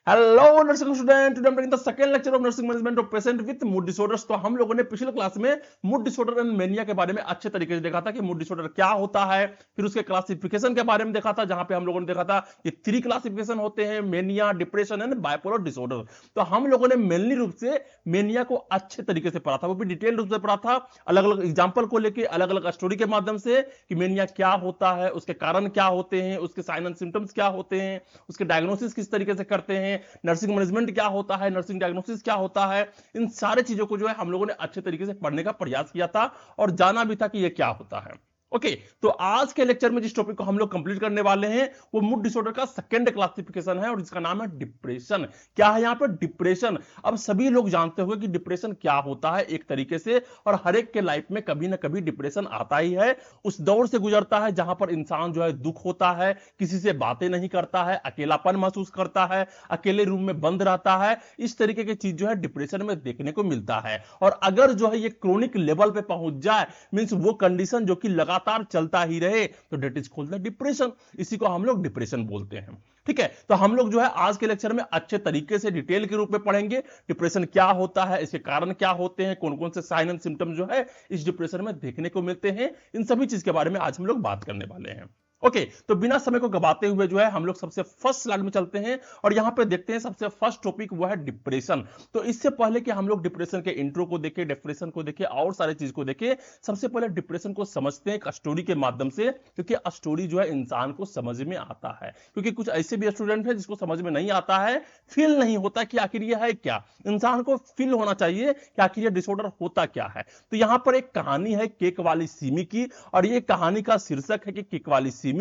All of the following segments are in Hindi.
Hello nursing student, today in the second lecture of nursing management of patient with mood disorders. तो हम लोगों ने पिछले क्लास में मूड डिसऑर्डर एंड मेनिया के बारे में अच्छे तरीके से देखा था कि मूड डिसऑर्डर क्या होता है, फिर उसके क्लासिफिकेशन के बारे में देखा था, जहां पे हम लोगों ने देखा था कि 3 क्लासिफिकेशन होते हैं, mania, depression and bipolar disorder. तो हम लोगों ने मेनली रूप से मेनिया को अच्छे तरीके से पढ़ा था, वो भी डिटेल रूप से पढ़ा था, अलग अलग एग्जाम्पल को लेकर, अलग अलग स्टोरी के माध्यम से कि मेनिया क्या होता है, उसके कारण क्या होते हैं, उसके साइन एंड सिम्टम्स क्या होते हैं, उसके डायग्नोसिस किस तरीके से करते हैं, नर्सिंग मैनेजमेंट क्या होता है, नर्सिंग डायग्नोसिस क्या होता है। इन सारे चीजों को जो है हम लोगों ने अच्छे तरीके से पढ़ने का प्रयास किया था और जाना भी था कि ये क्या होता है। ओके, तो आज के लेक्चर में जिस टॉपिक को हम लोग कंप्लीट करने वाले हैं वो मूड डिसऑर्डर का सेकंड क्लासिफिकेशन है और जिसका नाम है डिप्रेशन। क्या है यहां पर? डिप्रेशन। अब सभी लोग जानते होंगे कि डिप्रेशन क्या होता है एक तरीके से, और हर एक के लाइफ में कभी ना कभी डिप्रेशन आता ही है। उस दौर से गुजरता है जहां पर इंसान जो है दुख होता है, किसी से बातें नहीं करता है, अकेलापन महसूस करता है, अकेले रूम में बंद रहता है। इस तरीके की चीज जो है डिप्रेशन में देखने को मिलता है। और अगर जो है ये क्रोनिक लेवल पे पहुंच जाए, मींस वो कंडीशन जो कि लगातार चलता ही रहे, तो that is called the depression. इसी को हम लोग डिप्रेशन बोलते हैं। ठीक है, तो हम लोग जो है आज के लेक्चर में अच्छे तरीके से डिटेल के रूप में पढ़ेंगे डिप्रेशन क्या होता है, इसके कारण क्या होते हैं, कौन कौन से साइन एंड सिम्टम जो है इस डिप्रेशन में देखने को मिलते हैं। इन सभी चीज के बारे में आज हम लोग बात करने वाले हैं। ओके, तो बिना समय को गवाते हुए जो है हम लोग सबसे फर्स्ट स्लाइड में चलते हैं और यहां पे देखते हैं सबसे फर्स्ट टॉपिक वो है डिप्रेशन। तो इससे पहले कि हम लोग डिप्रेशन के इंट्रो को देखें, डिप्रेशन को देखें और सारी चीज को देखें, सबसे पहले डिप्रेशन को समझते हैं एक स्टोरी के माध्यम से, क्योंकि स्टोरी जो है इंसान को समझ में आता है। क्योंकि कुछ ऐसे भी स्टूडेंट है जिसको समझ में नहीं आता है, फील नहीं होता कि आखिर यह है क्या। इंसान को फील होना चाहिए कि आखिर यह डिसऑर्डर होता क्या है। तो यहां पर एक कहानी है केक वाली सीमी की, और ये कहानी का शीर्षक है कि केक वाली सीमी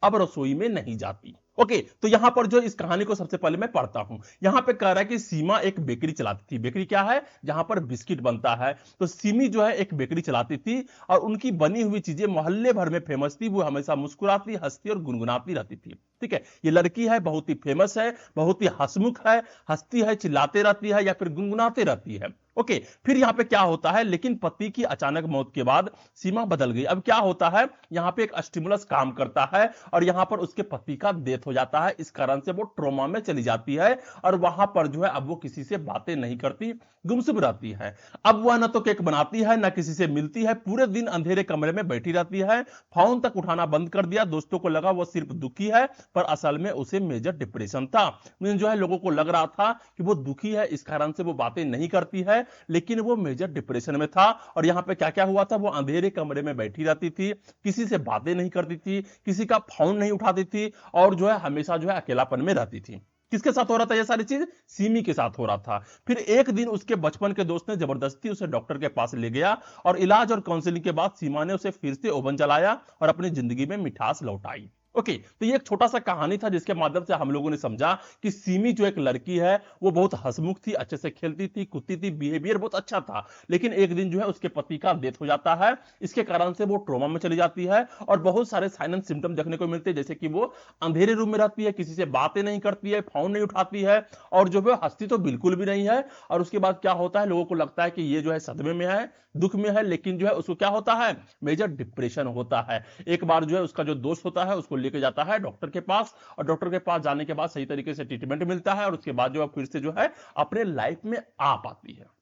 अब रसोई में नहीं जाती। ओके, तो यहां पर जो इस कहानी को सबसे पहले मैं पढ़ता हूं। यहां पे कह रहा है कि सीमा एक बेकरी चलाती थी। बेकरी क्या है? जहां पर बिस्किट बनता है। तो सीमी जो है एक बेकरी चलाती थी और उनकी बनी हुई चीजें मोहल्ले भर में फेमस थी। वो हमेशा मुस्कुराती, हंसती और गुनगुनाती रहती थी। ठीक है, ये लड़की है, बहुत ही फेमस है, बहुत ही हंसमुख है, हंसती है, चिल्लाते रहती है या फिर गुनगुनाते रहती है। ओके, फिर यहां पे क्या होता है, लेकिन पति की अचानक मौत के बाद सीमा बदल गई। अब क्या होता है, यहां पे एक स्टिमुलस काम करता है और यहां पर उसके पति का डेथ हो जाता है। इस कारण से वो ट्रॉमा में चली जाती है और वहां पर जो है अब वो किसी से बातें नहीं करती, गुमसुम रहती है। अब वह ना तो केक बनाती है, ना किसी से मिलती है, पूरे दिन अंधेरे कमरे में बैठी रहती है। फोन तक उठाना बंद कर दिया। दोस्तों को लगा वो सिर्फ दुखी है, पर असल में उसे मेजर डिप्रेशन था। जो है लोगों को लग रहा था कि वो दुखी है, इस कारण से वो बातें नहीं करती है, लेकिन वो मेजर डिप्रेशन में था। और यहां पे क्या क्या हुआ था, वो अंधेरे कमरे में बैठी रहती थी, किसी से बातें नहीं करती थी, किसी का फोन नहीं उठाती थी और जो है हमेशा जो है अकेलापन में रहती थी। किसके साथ हो रहा था ये सारी चीज? सीमी के साथ हो रहा था। फिर एक दिन उसके बचपन के दोस्त ने जबरदस्ती उसे डॉक्टर के पास ले गया और इलाज और काउंसलिंग के बाद सीमा ने उसे फिर से ओवन जलाया और अपनी जिंदगी में मिठास लौटाई। ओके, तो ये एक छोटा सा कहानी था जिसके माध्यम से हम लोगों ने समझा कि सीमी जो एक लड़की है वो बहुत हंसमुख थी, अच्छे से खेलती थी, कूदती थी, बिहेवियर बहुत अच्छा था। लेकिन एक दिन जो है उसके पति का डेथ हो जाता है। इसके कारण से वो ट्रॉमा में चली जाती है और बहुत सारे साइन एंड सिम्टम देखने को मिलते हैं, जैसे कि वो अंधेरे रूम में रहती है, किसी से बातें नहीं करती है, फोन नहीं उठाती है और जो है हंसती तो बिल्कुल भी नहीं है। और उसके बाद क्या होता है, लोगों को लगता है कि ये जो है सदमे में है, दुख में है, लेकिन जो है उसको क्या होता है, मेजर डिप्रेशन होता है। एक बार जो है उसका जो दोस्त होता है उसको लेके जाता है डॉक्टर के पास, और डॉक्टर के पास जाने के बाद सही तरीके से ट्रीटमेंट मिलता है और उसके बाद जो है फिर से जो है अपने लाइफ में आ पाती है।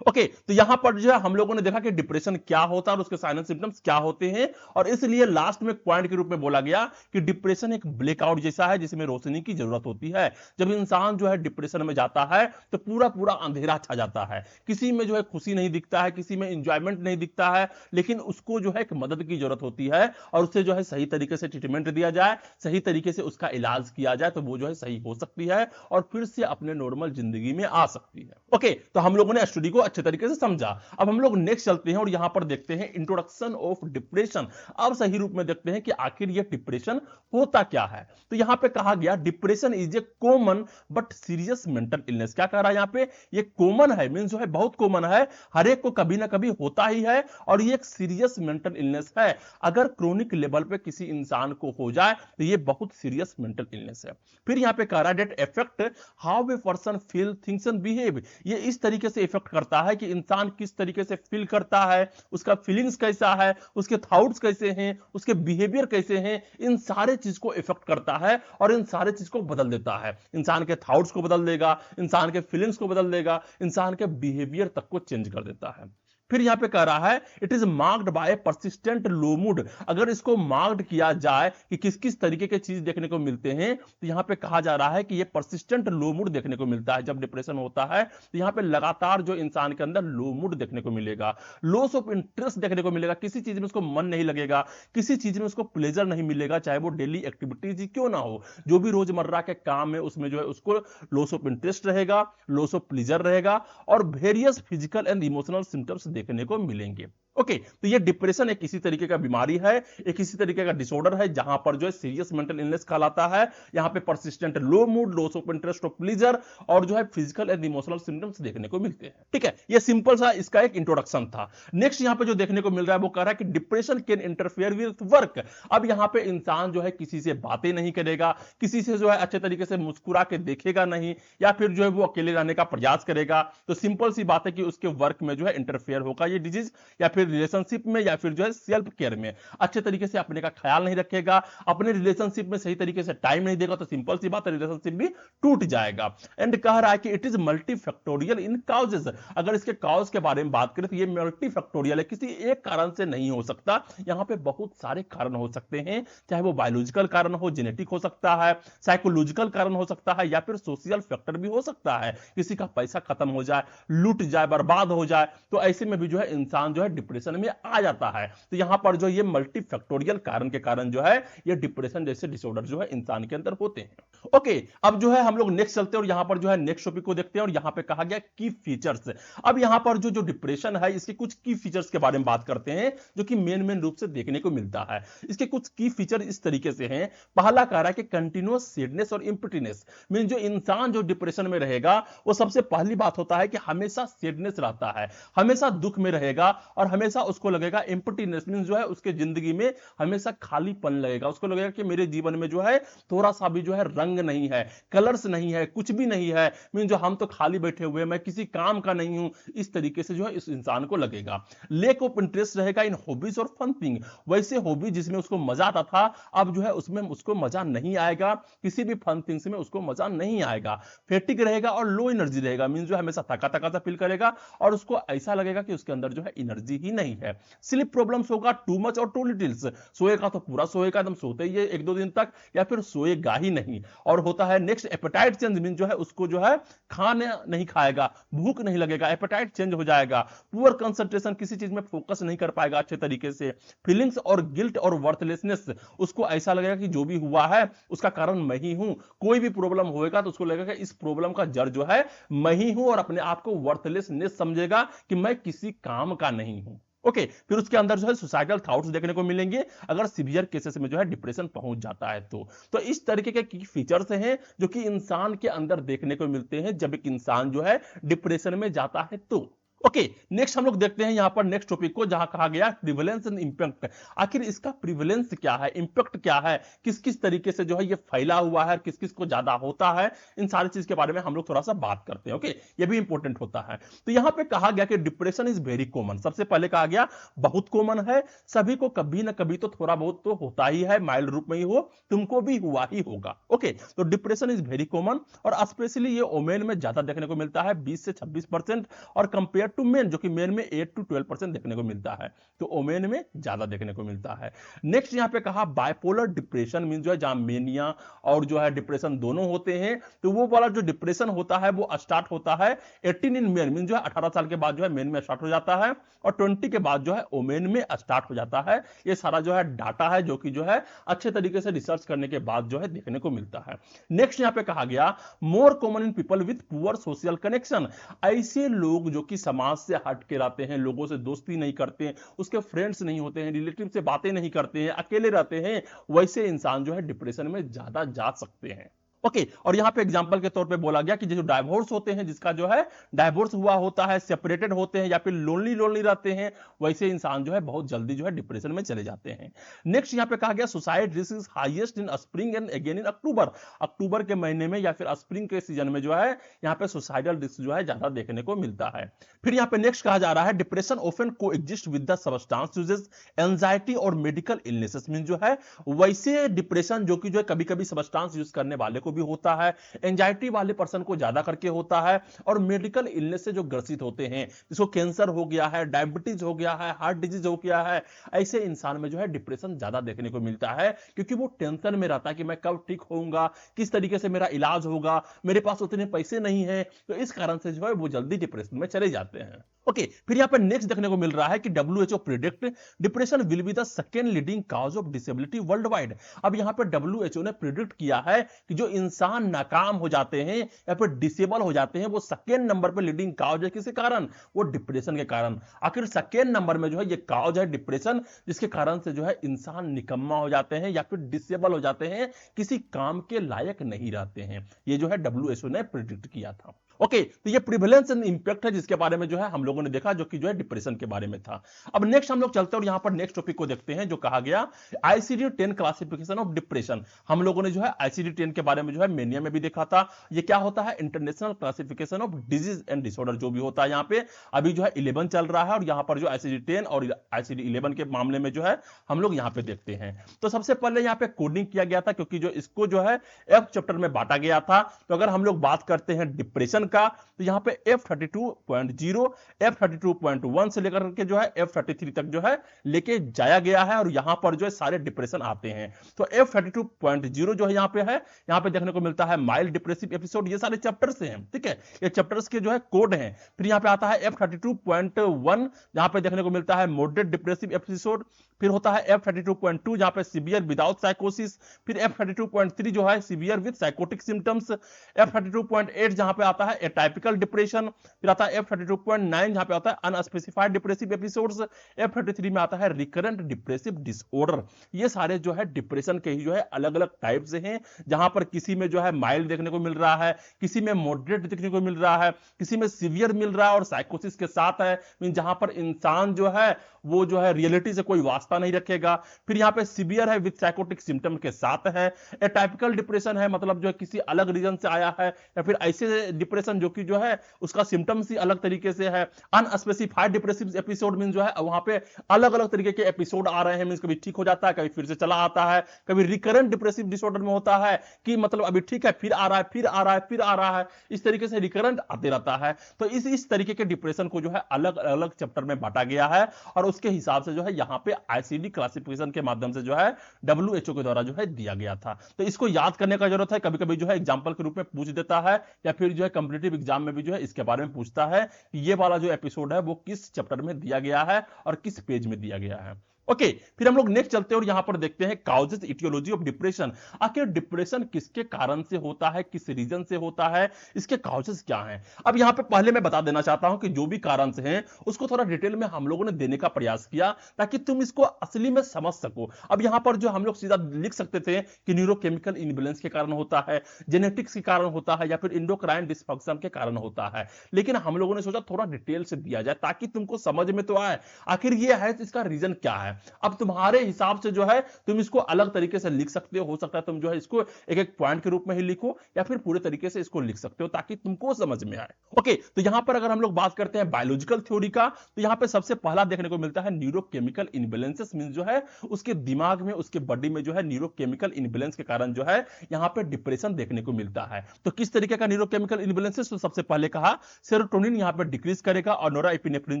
ओके, तो यहां पर जो है हम लोगों ने देखा कि डिप्रेशन क्या होता है और उसके साइन एंड सिम्टम्स क्या होते हैं, और इसलिए लास्ट में पॉइंट के रूप में बोला गया कि डिप्रेशन एक ब्लैकआउट जैसा है जिसमें रोशनी की जरूरत होती है। जब इंसान जो है डिप्रेशन में जाता है तो पूरा पूरा अंधेरा छा जाता है, किसी में जो है खुशी नहीं दिखता है, किसी में इंजॉयमेंट नहीं दिखता है, लेकिन उसको जो है एक मदद की जरूरत होती है और उसे जो है सही तरीके से ट्रीटमेंट दिया जाए, सही तरीके से उसका इलाज किया जाए, तो वो जो है सही हो सकती है और फिर से अपने नॉर्मल जिंदगी में आ सकती है। ओके, तो हम लोगों ने स्टडी को अच्छे तरीके से समझा। अब हम लोग नेक्स्ट चलते हैं और यहां पर देखते हैं इंट्रोडक्शन ऑफ डिप्रेशन। अब सही रूप में देखते हैं कि आखिर यह डिप्रेशन होता क्या है। तो यहां पे कहा गया depression is a common but serious mental illness. क्या कह रहा है यहां पे? ये कॉमन है, मींस जो है बहुत कॉमन है, हर एक को कभी ना कभी होता ही है, और ये एक सीरियस मेंटल इलनेस है। अगर क्रोनिक लेवल पे किसी इंसान को हो जाए तो ये बहुत सीरियस मेंटल इलनेस है। फिर यहां पे कह रहा है that effect how a person feel thinks and behave. ये इस तरीके से इफेक्ट करता करता है कि इंसान किस तरीके से फील करता है, उसका फीलिंग्स कैसा है, उसके थॉट्स कैसे हैं, उसके बिहेवियर कैसे हैं, इन सारे चीज को इफेक्ट करता है और इन सारे चीज को बदल देता है। इंसान के थॉट्स को बदल देगा, इंसान के फीलिंग्स को बदल देगा, इंसान के बिहेवियर तक को चेंज कर देता है। फिर यहां पे कह रहा है it is marked by persistent low mood. अगर इसको मार्क्ड किया जाए कि किस किस तरीके के चीज देखने को मिलते हैं, तो यहां पे कहा जा रहा है कि ये परसिस्टेंट लो मूड देखने को मिलता है। जब डिप्रेशन होता है तो यहां पे लगातार जो इंसान के अंदर लो मूड देखने को मिलेगा, लॉस ऑफ इंटरेस्ट देखने को मिलेगा, किसी चीज में उसको मन नहीं लगेगा, किसी चीज में उसको प्लेजर नहीं मिलेगा, चाहे वो डेली एक्टिविटीज ही क्यों ना हो, जो भी रोजमर्रा के काम है उसमें जो है उसको लॉस ऑफ इंटरेस्ट रहेगा, लॉस ऑफ प्लेजर रहेगा और various physical and emotional symptoms देखने को मिलेंगे। ओके, तो ये डिप्रेशन एक इसी तरीके का बीमारी है, एक इसी तरीके का डिसऑर्डर है जहां पर जो है सीरियस मेंटल इलनेस कहलाता है। यहां पे persistent low mood, loss of interest of pleasure और जो है फिजिकल एंड इमोशनल सिम्टम्स देखने को मिलते हैं। ठीक है, ये सिंपल सा इसका एक इंट्रोडक्शन था। नेक्स्ट यहां पे जो देखने को मिल रहा है वो कह रहा है कि depression can interfere with work. अब यहां पे इंसान जो है किसी से बातें नहीं करेगा, किसी से जो है अच्छे तरीके से मुस्कुरा के देखेगा नहीं, या फिर जो है वो अकेले रहने का प्रयास करेगा, तो सिंपल सी बात है कि उसके वर्क में जो है इंटरफेयर होगा ये डिजीज, या फिर रिलेशनशिप में, या फिर जो है सेल्फ केयर में अच्छे तरीके से अपने का ख्याल नहीं रखेगा, अपने रिलेशनशिप में सही तरीके से टाइम नहीं देगा, तो सिंपल सी बात है रिलेशनशिप भी टूट जाएगा। एंड कह रहा है कि it is multifactorial in causes. अगर इसके काउज के बारे में बात करें तो ये मल्टीफैक्टोरियल है, किसी एक कारण से नहीं हो सकता। यहां पे बहुत सारे कारण हो सकते हैं, चाहे वो बायोलॉजिकल कारण हो, जेनेटिक हो सकता है, साइकोलॉजिकल कारण हो सकता है, या फिर सोशल फैक्टर भी हो सकता है। किसी का पैसा खत्म हो जाए, लूट जाए, बर्बाद हो जाए, तो ऐसे में भी जो है इंसान जो है डिप्रेशन में आ जाता है। तो यहां पर जो ये मल्टीफैक्टोरियल कारण के कारण जो है ये डिप्रेशन जैसे डिसऑर्डर जो है इंसान के अंदर होते हैं। ओके, अब जो है हम लोग नेक्स्ट चलते हैं और यहां पर जो है नेक्स्ट टॉपिक को देखते हैं, और यहां पे कहा गया की फीचर्स। अब यहां पर जो डिप्रेशन है इसके कुछ की फीचर्स के बारे में बात करते हैं जो कि मेन रूप से देखने को मिलता है। इसके कुछ की फीचर इस तरीके से हैं। पहला कह रहा है कि कंटिन्यूअस सैडनेस और एम्प्टीनेस। मीन जो इंसान जो डिप्रेशन में रहेगा वो सबसे पहली बात होता है कि हमेशा सैडनेस रहता है, हमेशा दुख में रहेगा, और हमेशा उसको लगेगा एम्प्टीनेस, मीन जो है उसके जिंदगी में हमेशा खालीपन लगेगा। उसको लगेगा कि मेरे जीवन में जो है थोड़ा सा भी जो है रंग नहीं है, कलर्स नहीं है, कुछ भी नहीं है, मीन जो हम तो खाली बैठे हुए, मैं किसी काम का नहीं हूं, इस तरीके से जो है इस इंसान को लगेगा। लेक ऑफ इंटरेस्ट रहेगा इन हॉबीज और फन थिंग। वैसे हॉबी जिसमें उसको मजा आता था अब जो है उसमें उसको मजा नहीं आएगा, किसी भी फन थिंग्स में उसको मजा नहीं आएगा। फेटिक रहेगा और लो एनर्जी रहेगा, मीन जो हमेशा थका थका सा फील करेगा और उसको ऐसा लगेगा कि उसके अंदर जो है एनर्जी ही नहीं है। स्लीप प्रॉब्लम्स होगा, टू मच और टू लिटिल्स। सोएगा तो पूरा सोएगा, एकदम सोते ही है एक दो दिन तक, या फिर सोएगा ही नहीं। और होता है नेक्स्ट एपेटाइट चेंज, मीन जो है उसको जो है खाने नहीं खाएगा, भूख नहीं लगेगा, एपेटाइट चेंज हो जाएगा। पुअर कंसंट्रेशन, किसी चीज में फोकस नहीं कर पाएगा अच्छे तरीके से। फीलिंग्स और गिल्ट और वर्थलेसनेस, उसको ऐसा लगेगा कि जो भी हुआ है उसका कारण मैं ही हूं। कोई भी प्रॉब्लम होएगा तो उसको लगेगा इस प्रॉब्लम का जड़ जो है मैं ही हूं, और अपने आप को वर्थलेसनेस समझेगा कि मैं किसी काम का नहीं हूं। ओके, फिर उसके अंदर जो है सुसाइडल थॉट्स देखने को मिलेंगे अगर सीवियर केसेस में जो है डिप्रेशन पहुंच जाता है तो इस तरीके के की फीचर्स हैं जो कि इंसान के अंदर देखने को मिलते हैं जब एक इंसान जो है डिप्रेशन में जाता है तो। ओके, नेक्स्ट हम लोग देखते हैं यहां पर नेक्स्ट टॉपिक को, जहां कहा गया प्रिवेलेंस एंड इंपैक्ट। आखिर इसका प्रिवेलेंस क्या है, इंपैक्ट क्या है, किस किस तरीके से जो है ये फैला हुआ है, किस किस को ज्यादा होता है, इन सारी चीज के बारे में हम लोग थोड़ा सा बात करते हैं। ओके, ये भी इंपॉर्टेंट होता है। तो यहां पे कहा गया कि डिप्रेशन इज वेरी कॉमन। सबसे पहले कहा गया बहुत कॉमन है, सभी को कभी ना कभी तो थोड़ा बहुत तो होता ही है, माइल्ड रूप में ही हो, तुमको भी हुआ ही होगा। ओके, तो डिप्रेशन इज वेरी कॉमन, और स्पेशली ये ओमेन में ज्यादा देखने को मिलता है 20 से 26%, और कंपेयर टू मेन जो कि मेन में 8 to 12% देखने को मिलता है, तो ओमेन में ज्यादा देखने को मिलता है। नेक्स्ट यहां पे कहा बाइपोलर डिप्रेशन, मीन जो है जहां मेनिया और जो है डिप्रेशन दोनों होते हैं, तो वो वाला जो डिप्रेशन होता है वो स्टार्ट होता है 18 इन मेन, मीन जो है 18 साल के बाद जो है मेन में स्टार्ट हो जाता है, और 20 के बाद जो है ओमेन में स्टार्ट हो जाता है। ये सारा जो है डाटा है जो कि जो है अच्छे तरीके से रिसर्च करने के बाद जो है देखने को मिलता है। नेक्स्ट यहां पे कहा गया more common in people with poor social connection. ऐसे लोग जो कि समाज से हट के रहते हैं, लोगों से दोस्ती नहीं करते हैं, उसके फ्रेंड्स नहीं होते हैं, रिलेटिव से बातें नहीं करते हैं, अकेले रहते हैं, वैसे इंसान जो है डिप्रेशन में ज्यादा जा सकते हैं। ओके और यहां पे एग्जांपल के तौर पे बोला गया कि जो डाइवोर्स होते हैं, जिसका जो है डाइवोर्स हुआ होता है, सेपरेटेड होते हैं या फिर लोनली लोनली रहते हैं, वैसे इंसान जो है बहुत जल्दी जो है डिप्रेशन में चले जाते हैं। नेक्स्ट यहां पे कहा गया suicide risk is highest in spring and again in October. October के महीने में या फिर स्प्रिंग के सीजन में जो है यहां पे सुसाइडल रिस्क जो है ज्यादा देखने को मिलता है। फिर यहां पे नेक्स्ट कहा जा रहा है डिप्रेशन ऑफन को exist with the substance uses, anxiety और मेडिकल इलनेसेस मीन जो है वैसे डिप्रेशन जो कि जो है कभी कभी सब्सटेंस यूज करने वाले को भी होता है, एंजाइटी वाले पर्सन को ज्यादा करके होता है, और मेडिकल इलनेस से जो ग्रसित होते हैं, जिसको कैंसर हो गया है, डायबिटीज हो गया है, हार्ट डिजीज हो गया है, ऐसे इंसान में जो है डिप्रेशन ज्यादा देखने को मिलता है, क्योंकि वो टेंशन में रहता है कि मैं कब ठीक होऊंगा, किस तरीके से मेरा इलाज होगा, मेरे पास उतने पैसे नहीं है, तो इस कारण से जो है वो जल्दी डिप्रेशन में चले जाते हैं। ओके फिर यहां पर नेक्स्ट देखने को मिल रहा है कि WHO predict depression will be the second leading cause of disability world wide. अब यहां पर WHO ने प्रिडिक्ट किया है कि जो इंसान नाकाम हो जाते हैं या फिर डिसेबल हो जाते हैं, वो सेकेंड नंबर पर लीडिंग कॉज है, किसके कारण, वो डिप्रेशन के कारण। आखिर सेकेंड नंबर में जो है ये कॉज है डिप्रेशन, जिसके कारण से जो है इंसान निकम्मा हो जाते हैं या फिर डिसेबल हो जाते हैं, किसी काम के लायक नहीं रहते हैं। ये जो है WHO ने प्रिडिक्ट किया था। ओके तो ये प्रिवेलेंस एंड इंपैक्ट है जिसके बारे में जो है हम लोगों ने देखा, जो कि जो है डिप्रेशन के बारे में था। अब नेक्स्ट हम लोग चलते हैं और यहां पर नेक्स्ट टॉपिक को देखते हैं, जो कहा गया ICD-10 क्लासिफिकेशन ऑफ डिप्रेशन। हम लोगों ने जो है ICD-10 के बारे में जो है मेनिया में भी देखा था। ये क्या होता है, international classification of disease and disorder जो भी होता है। यहाँ पे अभी जो है 11 चल रहा है और यहाँ पर जो ICD-10 और ICD-11 के मामले में जो है हम लोग यहाँ पे देखते हैं। तो सबसे पहले यहाँ पे कोडिंग किया गया था, क्योंकि जो इसको जो है F चैप्टर में बांटा गया था। तो अगर हम लोग बात करते हैं डिप्रेशन का, तो यहां पे F32.0 F32.1 से लेकर के जो है F33 तक जो है लेके जाया गया है, और यहां पर जो है सारे डिप्रेशन आते हैं। तो F32.0 जो है यहां पे देखने को मिलता है माइल्ड डिप्रेसिव एपिसोड। ये सारे चैप्टर्स से हैं, ठीक है, ये चैप्टर्स के जो है कोड हैं। फिर यहां पे आता है F32.1 जहां पे देखने को मिलता है मॉडरेट डिप्रेसिव एपिसोड। फिर होता है F32.2 जहां पे सीवियर विदाउट साइकोसिस। फिर F32.3 जो है severe with psychotic symptoms. F32.8 जहां पे आता है एटाइपिकल डिप्रेशन। फिर आता है F32.9 जहां पे आता है अनस्पेसिफाइड डिप्रेसिव एपिसोड्स। F33 में आता है रिकरेंट डिप्रेसिव डिसऑर्डर। ये सारे जो है डिप्रेशन के ही जो है अलग अलग टाइप से हैं, जहां पर किसी में जो है माइल्ड देखने को मिल रहा है, किसी में मॉडरेट देखने को मिल रहा है, किसी में सीवियर मिल रहा है और साइकोसिस के साथ है, जहां पर इंसान जो है वो जो है रियलिटी से कोई वास्ता नहीं रखेगा। फिर यहाँ पे सीवियर है विद साइकोटिक सिम्टम के साथ है। एटाइपिकल डिप्रेशन है, मतलब जो है किसी अलग रीजन से आया है, या फिर ऐसे डिप्रेशन जो कि जो है उसका सिम्टम्स ही अलग तरीके से है। अनस्पेसिफाइड डिप्रेसिव एपिसोड मीन जो है वहां पे अलग अलग तरीके के एपिसोड आ रहे हैं, मीन कभी ठीक हो जाता है, कभी फिर से चला आता है। कभी रिकरेंट डिप्रेसिव डिसऑर्डर में होता है कि मतलब अभी ठीक है, फिर आ रहा है, फिर आ रहा है, फिर आ रहा है, इस तरीके से रिकरेंट आते रहता है। तो इस तरीके के डिप्रेशन को जो है अलग अलग चैप्टर में बांटा गया है, और उसके हिसाब से जो है यहां पे ICD क्लासिफिकेशन के माध्यम से जो है WHO के द्वारा जो है दिया गया था। तो इसको याद करने का जरूरत है, कभी कभी जो है एग्जांपल के रूप में पूछ देता है, या फिर जो है कॉम्पिटिटिव एग्जाम में भी जो है इसके बारे में पूछता है कि ये वाला जो एपिसोड है वो किस चैप्टर में दिया गया है और किस पेज में दिया गया है। ओके फिर हम लोग नेक्स्ट चलते हैं और यहां पर देखते हैं काउजेस इटियोलॉजी ऑफ डिप्रेशन। आखिर डिप्रेशन किसके कारण से होता है, किस रीजन से होता है, इसके काउजेस क्या हैं। अब यहां पे पहले मैं बता देना चाहता हूं कि जो भी कारण से हैं उसको थोड़ा डिटेल में हम लोगों ने देने का प्रयास किया, ताकि तुम इसको असली में समझ सको। अब यहां पर जो हम लोग सीधा लिख सकते थे कि न्यूरोकेमिकल इनबैलेंस के कारण होता है, जेनेटिक्स के कारण होता है, या फिर इंडोक्राइन डिसफंक्शन के कारण होता है, लेकिन हम लोगों ने सोचा थोड़ा डिटेल से दिया जाए ताकि तुमको समझ में तो आए आखिर ये है तो इसका रीजन क्या है। अब तुम्हारे हिसाब से जो है तुम इसको अलग तरीके से लिख सकते हो सकता है तुम जो है इसको एक एक पॉइंट के रूप में ही लिखो, या फिर पूरे तरीके से इसको लिख सकते हो ताकि तुमको समझ में आए। ओके तो यहां पर अगर हम लोग बात करते हैं बायोलॉजिकल थ्योरी का, तो यहां पे सबसे पहला देखने को मिलता है न्यूरोकेमिकल इनबैलेंसेस, मींस जो है उसके दिमाग में, उसके बॉडी में जो है न्यूरोकेमिकल इनबैलेंस के कारण जो है यहां पे डिप्रेशन देखने को मिलता है। तो किस तरीके का न्यूरोकेमिकल इनबैलेंसेस, तो सबसे पहले कहा सेरोटोनिन यहां पे डिक्रीज करेगा और नोराएपिनेफ्रिन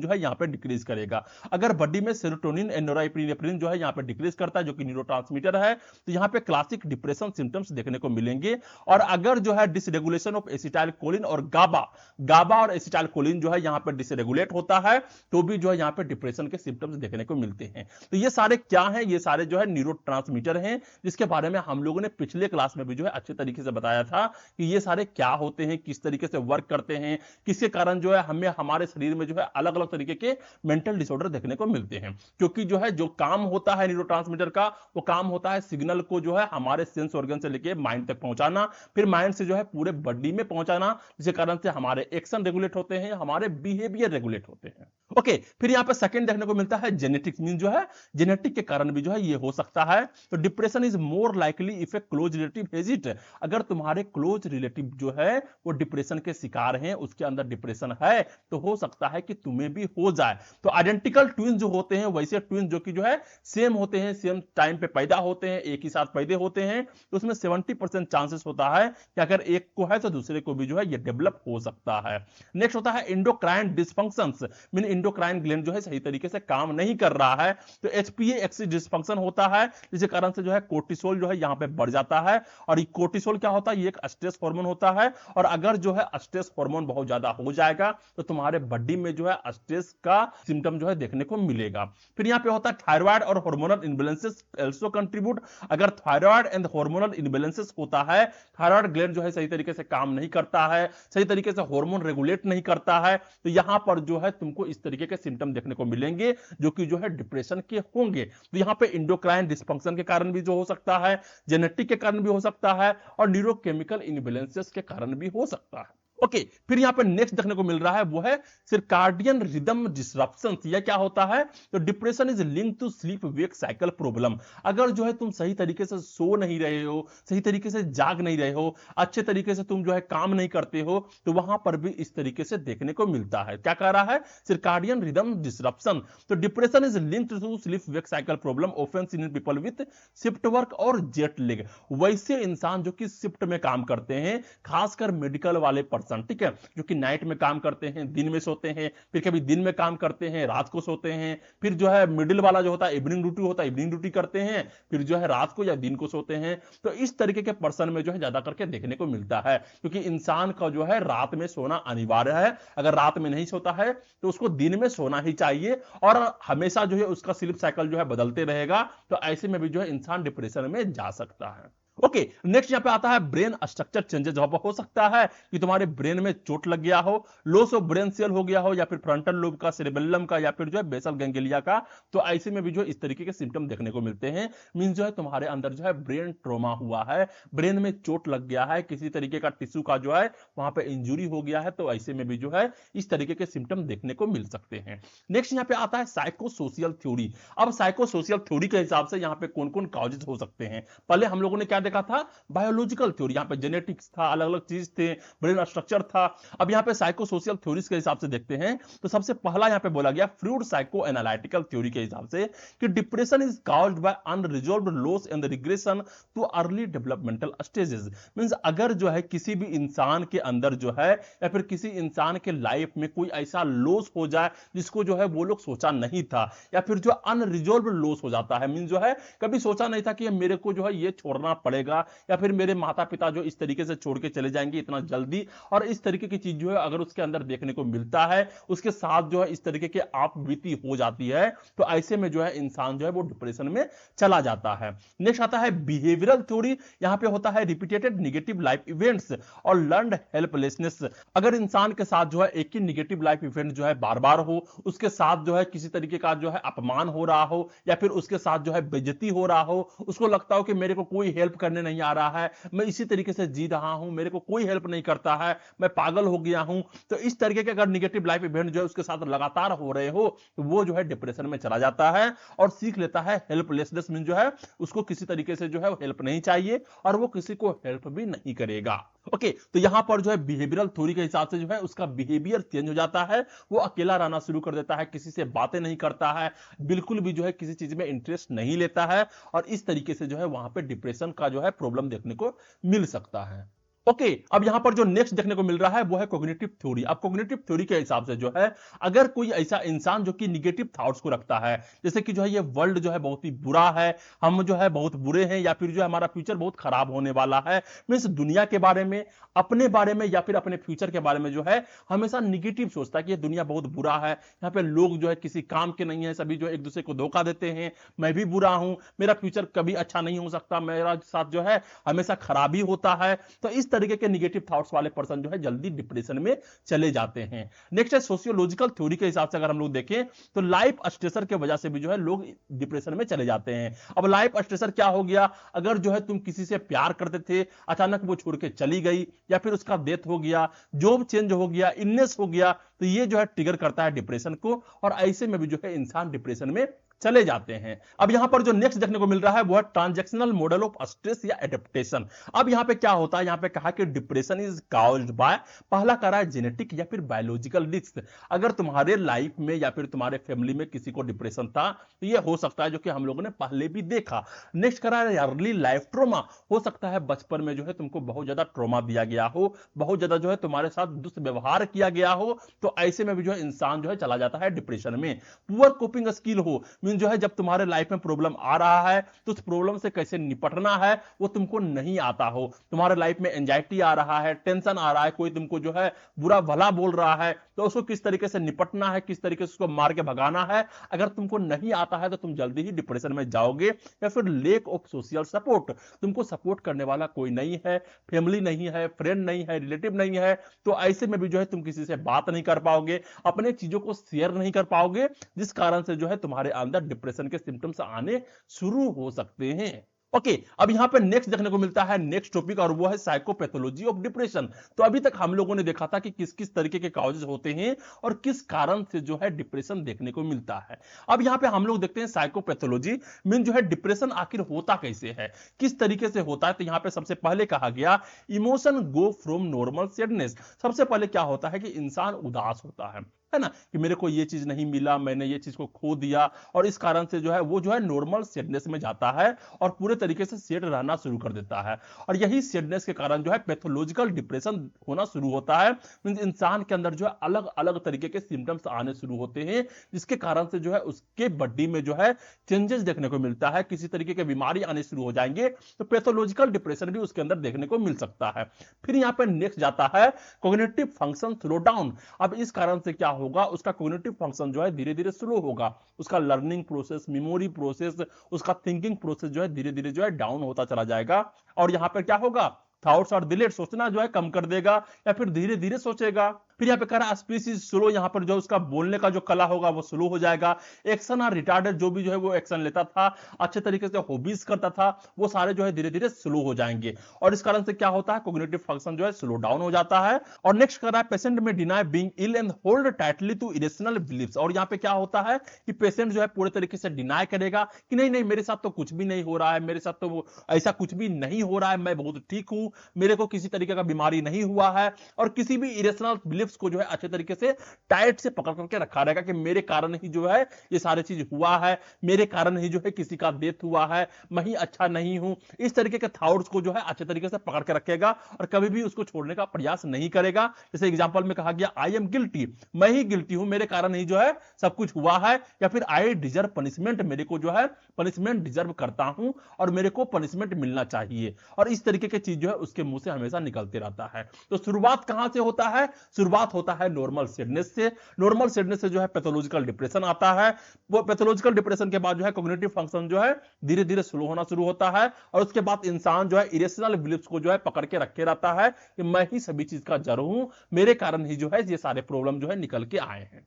जो है यहां पे डिक्रीज करेगा। अगर बॉडी में सेरोटोनिन एंड नोराएपिनेफ्रिन जो है यहां पे डिक्रीज करता है, जो कि न्यूरोट्रांसमीटर है, तो यहां पे क्लासिक डिप्रेशन सिम्टम्स देखने को मिलेंगे। और अगर जो है डिसरेगुलेशन ऑफ एसिटाइलकोलिन और गाबा और एसिटाइलकोलिन जो है यहां पे डिसरेगुलेट होता है, तो भी जो है यहां पे डिप्रेशन के सिम्टम्स देखने को मिलते हैं। तो ये सारे क्या हैं, ये सारे जो है न्यूरोट्रांसमीटर हैं, जिसके बारे में हम लोगों ने पिछले क्लास में भी जो है अच्छे तरीके से बताया था कि ये सारे क्या होते हैं, किस तरीके से वर्क करते हैं, किसके कारण जो है हमें हमारे शरीर में जो है अलग अलग तरीके के मेंटल डिसऑर्डर देखने को मिलते हैं। क्योंकि जो है जो काम होता है न्यूरोट्रांसमीटर का, वो काम होता है सिग्नल को जो है हमारे सेंस ऑर्गन से लेके माइंड तक पहुंचाना, फिर माइंड से जो है पूरे बॉडी में पहुंचाना, जिसके कारण से हमारे एक्शन रेगुलेट होते हैं, हमारे बिहेवियर रेगुलेट होते हैं। ओके, फिर यहां पे सेकंड देखने को मिलता है जेनेटिक्स, मीन जो है जेनेटिक के कारण भी जो है ये हो सकता है। तो depression is more likely if A close relative has it, अगर तुम्हारे क्लोज रिलेटिव जो है वो डिप्रेशन के शिकार हैं, उसके अंदर डिप्रेशन है, तो हो सकता है कि तुम्हें भी हो जाए। तो आइडेंटिकल ट्विन जो होते हैं, वैसे ट्विन जो कि जो है सेम होते हैं, सेम टाइम पे पैदा होते हैं, एक ही साथ पैदा होते हैं, तो उसमें 70% चांसेस होता है कि अगर एक को है तो दूसरे को भी जो है ये डेवलप हो सकता है। नेक्स्ट होता है endocrine dysfunctions, mean endocrine gland जो है सही तरीके से काम नहीं कर रहा है, तो एचपीए एक्सिस डिसफंक्शन होता है, जिसके कारण से जो है कोर्टिसोल जो है यहां पे बढ़ जाता है। और ये कोर्टिसोल क्या होता है, ये एक स्ट्रेस हार्मोन होता है, और अगर जो है स्ट्रेस हार्मोन बहुत ज्यादा हो जाएगा तो तुम्हारे बॉडी में जो है स्ट्रेस का सिम्टम जो है देखने को मिलेगा। फिर यहां पे होता है थायराइड और हार्मोनल इम्बैलेंसेस आल्सो कंट्रीब्यूट, अगर थायराइड एंड हार्मोनल इम्बैलेंसेस होता है, थायराइड ग्लैंड जो है सही तरीके से काम नहीं करता है, सही तरीके से हार्मोन रेगुलेट नहीं करता है, तो यहां पर जो है तुमको इस तरीके के सिम्टम देखने को मिलेंगे जो कि जो है डिप्रेशन के होंगे। तो यहां पे इंडोक्राइन डिसफंक्शन के कारण भी जो हो सकता है, जेनेटिक के कारण भी हो सकता है, और न्यूरोकेमिकल इम्बैलेंसेस के कारण भी हो सकता है। ओके, फिर यहां पे नेक्स्ट देखने को मिल रहा है वो है सर्काडियन रिदम डिसरप्शन। यह क्या होता है, तो depression is linked to sleep wake cycle problem, अगर जो है तुम सही तरीके से सो नहीं रहे हो, सही तरीके से जाग नहीं रहे हो, अच्छे तरीके से तुम जो है काम नहीं करते हो, तो वहां पर भी इस तरीके से देखने को मिलता है। क्या कह रहा है, सर्काडियन रिदम डिसरप्शन। तो depression is linked to sleep wake cycle problem often seen in people with shift work और जेट लेग, वैसे इंसान जो कि शिफ्ट में काम करते हैं, खासकर मेडिकल वाले पर्सन, ठीक है, जो कि नाइट में काम करते हैं, दिन में सोते हैं, फिर कभी दिन में काम करते हैं, रात को सोते हैं, फिर जो है मिडिल वाला जो होता है इवनिंग ड्यूटी होता है, इवनिंग ड्यूटी करते हैं, फिर जो है रात को या दिन को सोते हैं। तो इस तरीके के पर्सन में जो है ज्यादा करके देखने को मिलता है, क्योंकि इंसान का जो है रात में सोना अनिवार्य है, अगर रात में नहीं सोता है तो उसको दिन में सोना ही चाहिए, और हमेशा जो है उसका स्लीप साइकिल जो है बदलते रहेगा, तो ऐसे में भी जो है इंसान डिप्रेशन में जा सकता है। ओके, नेक्स्ट यहां पे आता है ब्रेन स्ट्रक्चर चेंजेस। जहां पर हो सकता है कि तुम्हारे ब्रेन में चोट लग गया हो, लॉस ऑफ ब्रेन सेल हो गया हो, या फिर फ्रंटल लोब का, सेरेबेलम का, या फिर जो है बेसल गैंग्लिया का, तो ऐसे में भी जो इस तरीके के सिम्टम देखने को मिलते हैं। मींस जो है तुम्हारे अंदर जो है ब्रेन ट्रॉमा हुआ है, ब्रेन में चोट लग गया है, किसी तरीके का टिश्यू का जो है वहां पे इंजुरी हो गया है, तो ऐसे में भी जो है इस तरीके के सिम्टम देखने को मिल सकते हैं। नेक्स्ट यहां पे आता है साइकोसोशियल थ्योरी। अब साइकोसोशियल थ्योरी के हिसाब से यहां पे कौन कौन कॉजेज हो सकते हैं, पहले हम लोगों ने क्या देखा था, बायोलॉजिकल थ्योरी, यहां पे जेनेटिक्स था, अलग अलग चीज थे, ब्रेन स्ट्रक्चर था। अब यहां पे साइकोसोशियल थ्योरीज के हिसाब से देखते हैं, तो सबसे पहला यहां पे बोला गया फ्रूड साइको एनालिटिकल थ्योरी के हिसाब से कि depression is caused by unresolved loss and regression too early developmental stages. Means अगर जो है किसी भी इंसान के अंदर जो है, या फिर किसी इंसान के लाइफ में कोई ऐसा लॉस हो जाए जिसको जो है वो लोग सोचा नहीं था, या फिर जो अनरिजॉल्व्ड लॉस हो जाता है, मींस जो है कभी सोचा नहीं था कि मेरे को जो है ये छोड़ना पड़ेगा, या फिर मेरे माता पिता जो इस तरीके से छोड़ के चले जाएंगे इतना जल्दी, और इस तरीके की चीज जो है अगर उसके अंदर देखने को मिलता है, उसके साथ जो है इस तरीके के आप बीती हो जाती है, तो ऐसे में जो है इंसान जो है वो डिप्रेशन में चला जाता है। नेक्स्ट आता है बिहेवियरल थ्योरी। यहां पे होता है रिपीटेड नेगेटिव लाइफ इवेंट्स और लर्नड हेल्पलेसनेस। अगर इंसान के साथ जो है एक ही नेगेटिव लाइफ इवेंट जो है बार बार हो, उसके साथ जो है किसी तरीके का जो है अपमान हो रहा हो, या फिर उसके साथ जो है बेइज्जती हो रहा हो, उसको लगता हो कि मेरे को कोई हेल्प करने नहीं आ रहा है, मैं इसी तरीके से जी रहा हूं, मेरे को कोई हेल्प नहीं करता है, मैं पागल हो गया हूं, तो इस तरीके के अगर नेगेटिव लाइफ इवेंट जो है उसके साथ लगातार हो रहे हो, तो वो जो है डिप्रेशन में चला जाता है और सीख लेता है हेल्पलेसनेस, मीन जो है उसको किसी तरीके से जो है हेल्प नहीं चाहिए और वो किसी को हेल्प भी नहीं करेगा। ओके, तो यहां पर जो है बिहेवियरल थ्योरी के हिसाब से जो है उसका बिहेवियर चेंज हो जाता है, वो अकेला रहना शुरू कर देता है, किसी से बातें नहीं करता है, बिल्कुल भी जो है किसी चीज में इंटरेस्ट नहीं लेता है, और इस तरीके से जो है वहां पे डिप्रेशन का जो है प्रॉब्लम देखने को मिल सकता है। ओके, अब यहां पर जो नेक्स्ट देखने को मिल रहा है वो है कॉग्निटिव थ्योरी। अब कॉग्निटिव थ्योरी के हिसाब से जो है अगर कोई ऐसा इंसान जो कि निगेटिव थॉट्स को रखता है, जैसे कि जो है ये वर्ल्ड जो है बहुत ही बुरा है, हम जो है बहुत बुरे हैं, या फिर जो है हमारा फ्यूचर बहुत खराब होने वाला है, मींस दुनिया के बारे में, अपने बारे में, या फिर अपने फ्यूचर के बारे में जो है हमेशा निगेटिव सोचता है कि ये दुनिया बहुत बुरा है, यहाँ पे लोग जो है किसी काम के नहीं है, सभी जो एक दूसरे को धोखा देते हैं, मैं भी बुरा हूं, मेरा फ्यूचर कभी अच्छा नहीं हो सकता, मेरा साथ जो है हमेशा खराबी होता है। तो इस तरीके के निगेटिव थॉट्स वाले पर्सन जो है जल्दी डिप्रेशन में चले जाते हैं। नेक्स्ट है सोशियोलॉजिकल थ्योरी के हिसाब से अगर हम लोग देखें तो लाइफ स्ट्रेसर के वजह से भी जो है लोग डिप्रेशन में चले जाते हैं। अब लाइफ स्ट्रेसर क्या हो गया, अगर जो है तुम किसी से प्यार करते थे, अचानक वो छोड़ के चली गई, या फिर उसका डेथ हो गया, जॉब चेंज हो गया, इलनेस हो गया, तो ये जो है ट्रिगर करता है डिप्रेशन को, और ऐसे में भी जो है इंसान डिप्रेशन में चले जाते हैं। अब यहां पर जो नेक्स्ट देखने को मिल रहा है वो है ट्रांजैक्शनल मॉडल ऑफ स्ट्रेस या एडेप्टेशन। अब यहां पे क्या होता है, यहां पे कहा कि डिप्रेशन इज काउज्ड बाय, पहला कह रहा है जेनेटिक या फिर बायोलॉजिकल रिस्क। अगर तुम्हारे लाइफ में या फिर तुम्हारे फैमिली में किसी को डिप्रेशन था तो ये हो सकता है, जो कि हम लोगों ने पहले भी देखा। नेक्स्ट कह रहा है अर्ली लाइफ ट्रॉमा, हो सकता है बचपन में जो है तुमको बहुत ज्यादा ट्रॉमा दिया गया हो, बहुत ज्यादा जो है तुम्हारे साथ दुष्व्यवहार किया गया हो, तो ऐसे में भी जो है इंसान जो है चला जाता है डिप्रेशन में। पुअर कोपिंग स्किल हो, जो है जब तुम्हारे लाइफ में प्रॉब्लम आ रहा है तो उस प्रॉब्लम से कैसे निपटना है वो तुमको नहीं आता हो, तुम्हारे लाइफ में एंजाइटी आ रहा है, टेंशन आ रहा है, कोई तुमको जो है बुरा भला बोल रहा है, तो उसको किस तरीके से निपटना है, किस तरीके से उसको मार के भगाना है, अगर तुमको नहीं आता है तो तुम जल्दी ही डिप्रेशन में जाओगे। या फिर लेक ऑफ सोशल सपोर्ट, तुमको सपोर्ट करने वाला कोई नहीं है, फैमिली नहीं है, फ्रेंड नहीं है, रिलेटिव नहीं है, तो ऐसे में भी जो है तुम किसी से बात नहीं कर पाओगे, अपने चीजों को शेयर नहीं कर पाओगे, जिस कारण से जो है तुम्हारे अंदर डिप्रेशन के सिम्टम्स आने शुरू हो सकते हैं। ओके, अब यहां पे नेक्स्ट देखने को मिलता है नेक्स्ट टॉपिक, और वो है साइकोपैथोलॉजी ऑफ डिप्रेशन। तो अभी तक हम लोगों ने देखा था कि किस किस तरीके के कॉजेज होते हैं और किस कारण से जो है डिप्रेशन देखने को मिलता है। अब यहां पे हम लोग देखते हैं साइकोपैथोलॉजी मीन जो है डिप्रेशन आखिर होता कैसे है, किस तरीके से होता है। तो यहां पे सबसे पहले कहा गया emotion go from normal sadness. सबसे पहले क्या होता है कि इंसान उदास होता है ना, कि मेरे को ये चीज नहीं मिला, मैंने ये चीज को खो दिया, और इस कारण से जो है वो जो है नॉर्मल सैडनेस में जाता है और पूरे तरीके से सैड रहना शुरू कर देता है। और यही सैडनेस के कारण जो है पैथोलॉजिकल डिप्रेशन होना शुरू होता है। इंसान के अंदर जो है अलग अलग तरीके के सिम्टम्स आने शुरू होते हैं, जिसके कारण से जो है उसके बॉडी में जो है चेंजेस देखने को मिलता है, किसी तरीके की बीमारी आने शुरू हो जाएंगे, तो पैथोलॉजिकल डिप्रेशन भी उसके अंदर देखने को मिल सकता है। फिर यहां पर नेक्स्ट जाता है कॉग्निटिव फंक्शन स्लो डाउन। अब इस कारण से क्या होगा, उसका कॉग्निटिव फंक्शन जो है धीरे धीरे स्लो होगा, उसका लर्निंग प्रोसेस, मेमोरी प्रोसेस, उसका थिंकिंग प्रोसेस जो है धीरे धीरे जो है डाउन होता चला जाएगा। और यहां पर क्या होगा, थॉट्स और डिलेट, सोचना जो है कम कर देगा या फिर धीरे धीरे सोचेगा। फिर यहां पे कह रहा है स्पीच इज स्लो, यहां पर जो उसका बोलने का जो कला होगा वो स्लो हो जाएगा। एक्शन और रिटार्डेड, जो भी जो है वो एक्शन लेता था, अच्छे तरीके से हॉबीज करता था, वो सारे जो है धीरे धीरे स्लो हो जाएंगे, और इस कारण से क्या होता है कॉग्निटिव फंक्शन जो है स्लो डाउन हो जाता है। और नेक्स्ट कर रहा है पेशेंट में deny being ill and hold tightly to irrational beliefs. और यहां पे क्या होता है कि पेशेंट जो है पूरे तरीके से डिनाई करेगा कि नहीं नहीं मेरे साथ तो कुछ भी नहीं हो रहा है, मेरे साथ तो वो ऐसा कुछ भी नहीं हो रहा है, मैं बहुत ठीक हूं, मेरे को किसी तरीके का बीमारी नहीं हुआ है, और किसी भी इरेशनल बिलीफ्स को जो है अच्छे तरीके से टाइट से पकड़ करके रखा रहेगा कि मेरे कारण ही जो है ये सारी चीज हुआ है, मेरे कारण ही जो है किसी का डेथ हुआ है, मैं ही अच्छा नहीं हूं। इस तरीके के थॉट्स को जो है अच्छे तरीके से पकड़ के रखेगा और कभी भी उसको छोड़ने का प्रयास नहीं करेगा। जैसे एग्जांपल में कहा गया आई एम गिल्टी, मैं ही गिल्टी हूं, मेरे कारण ही जो है सब कुछ हुआ है, या फिर आई डिजर्व पनिशमेंट, मेरे को जो है पनिशमेंट डिजर्व करता हूं और मेरे को पनिशमेंट मिलना चाहिए। और इस तरीके की चीज जो है उसके मुंह से हमेशा निकलते रहता है। तो शुरुआत कहां से होता है, शुरुआत होता है नॉर्मल सैडनेस से। नॉर्मल सैडनेस से जो है पैथोलॉजिकल डिप्रेशन आता है, वो पैथोलॉजिकल डिप्रेशन के बाद जो है कॉग्निटिव फंक्शन जो है धीरे धीरे स्लो होना शुरू होता है, और उसके बाद इंसान जो है इरेशनल बिलीफ्स को जो है पकड़ के रखे रहता है कि मैं ही सभी चीज का जड़ हूं, मेरे कारण ही जो है ये सारे प्रॉब्लम जो है निकल के आए हैं।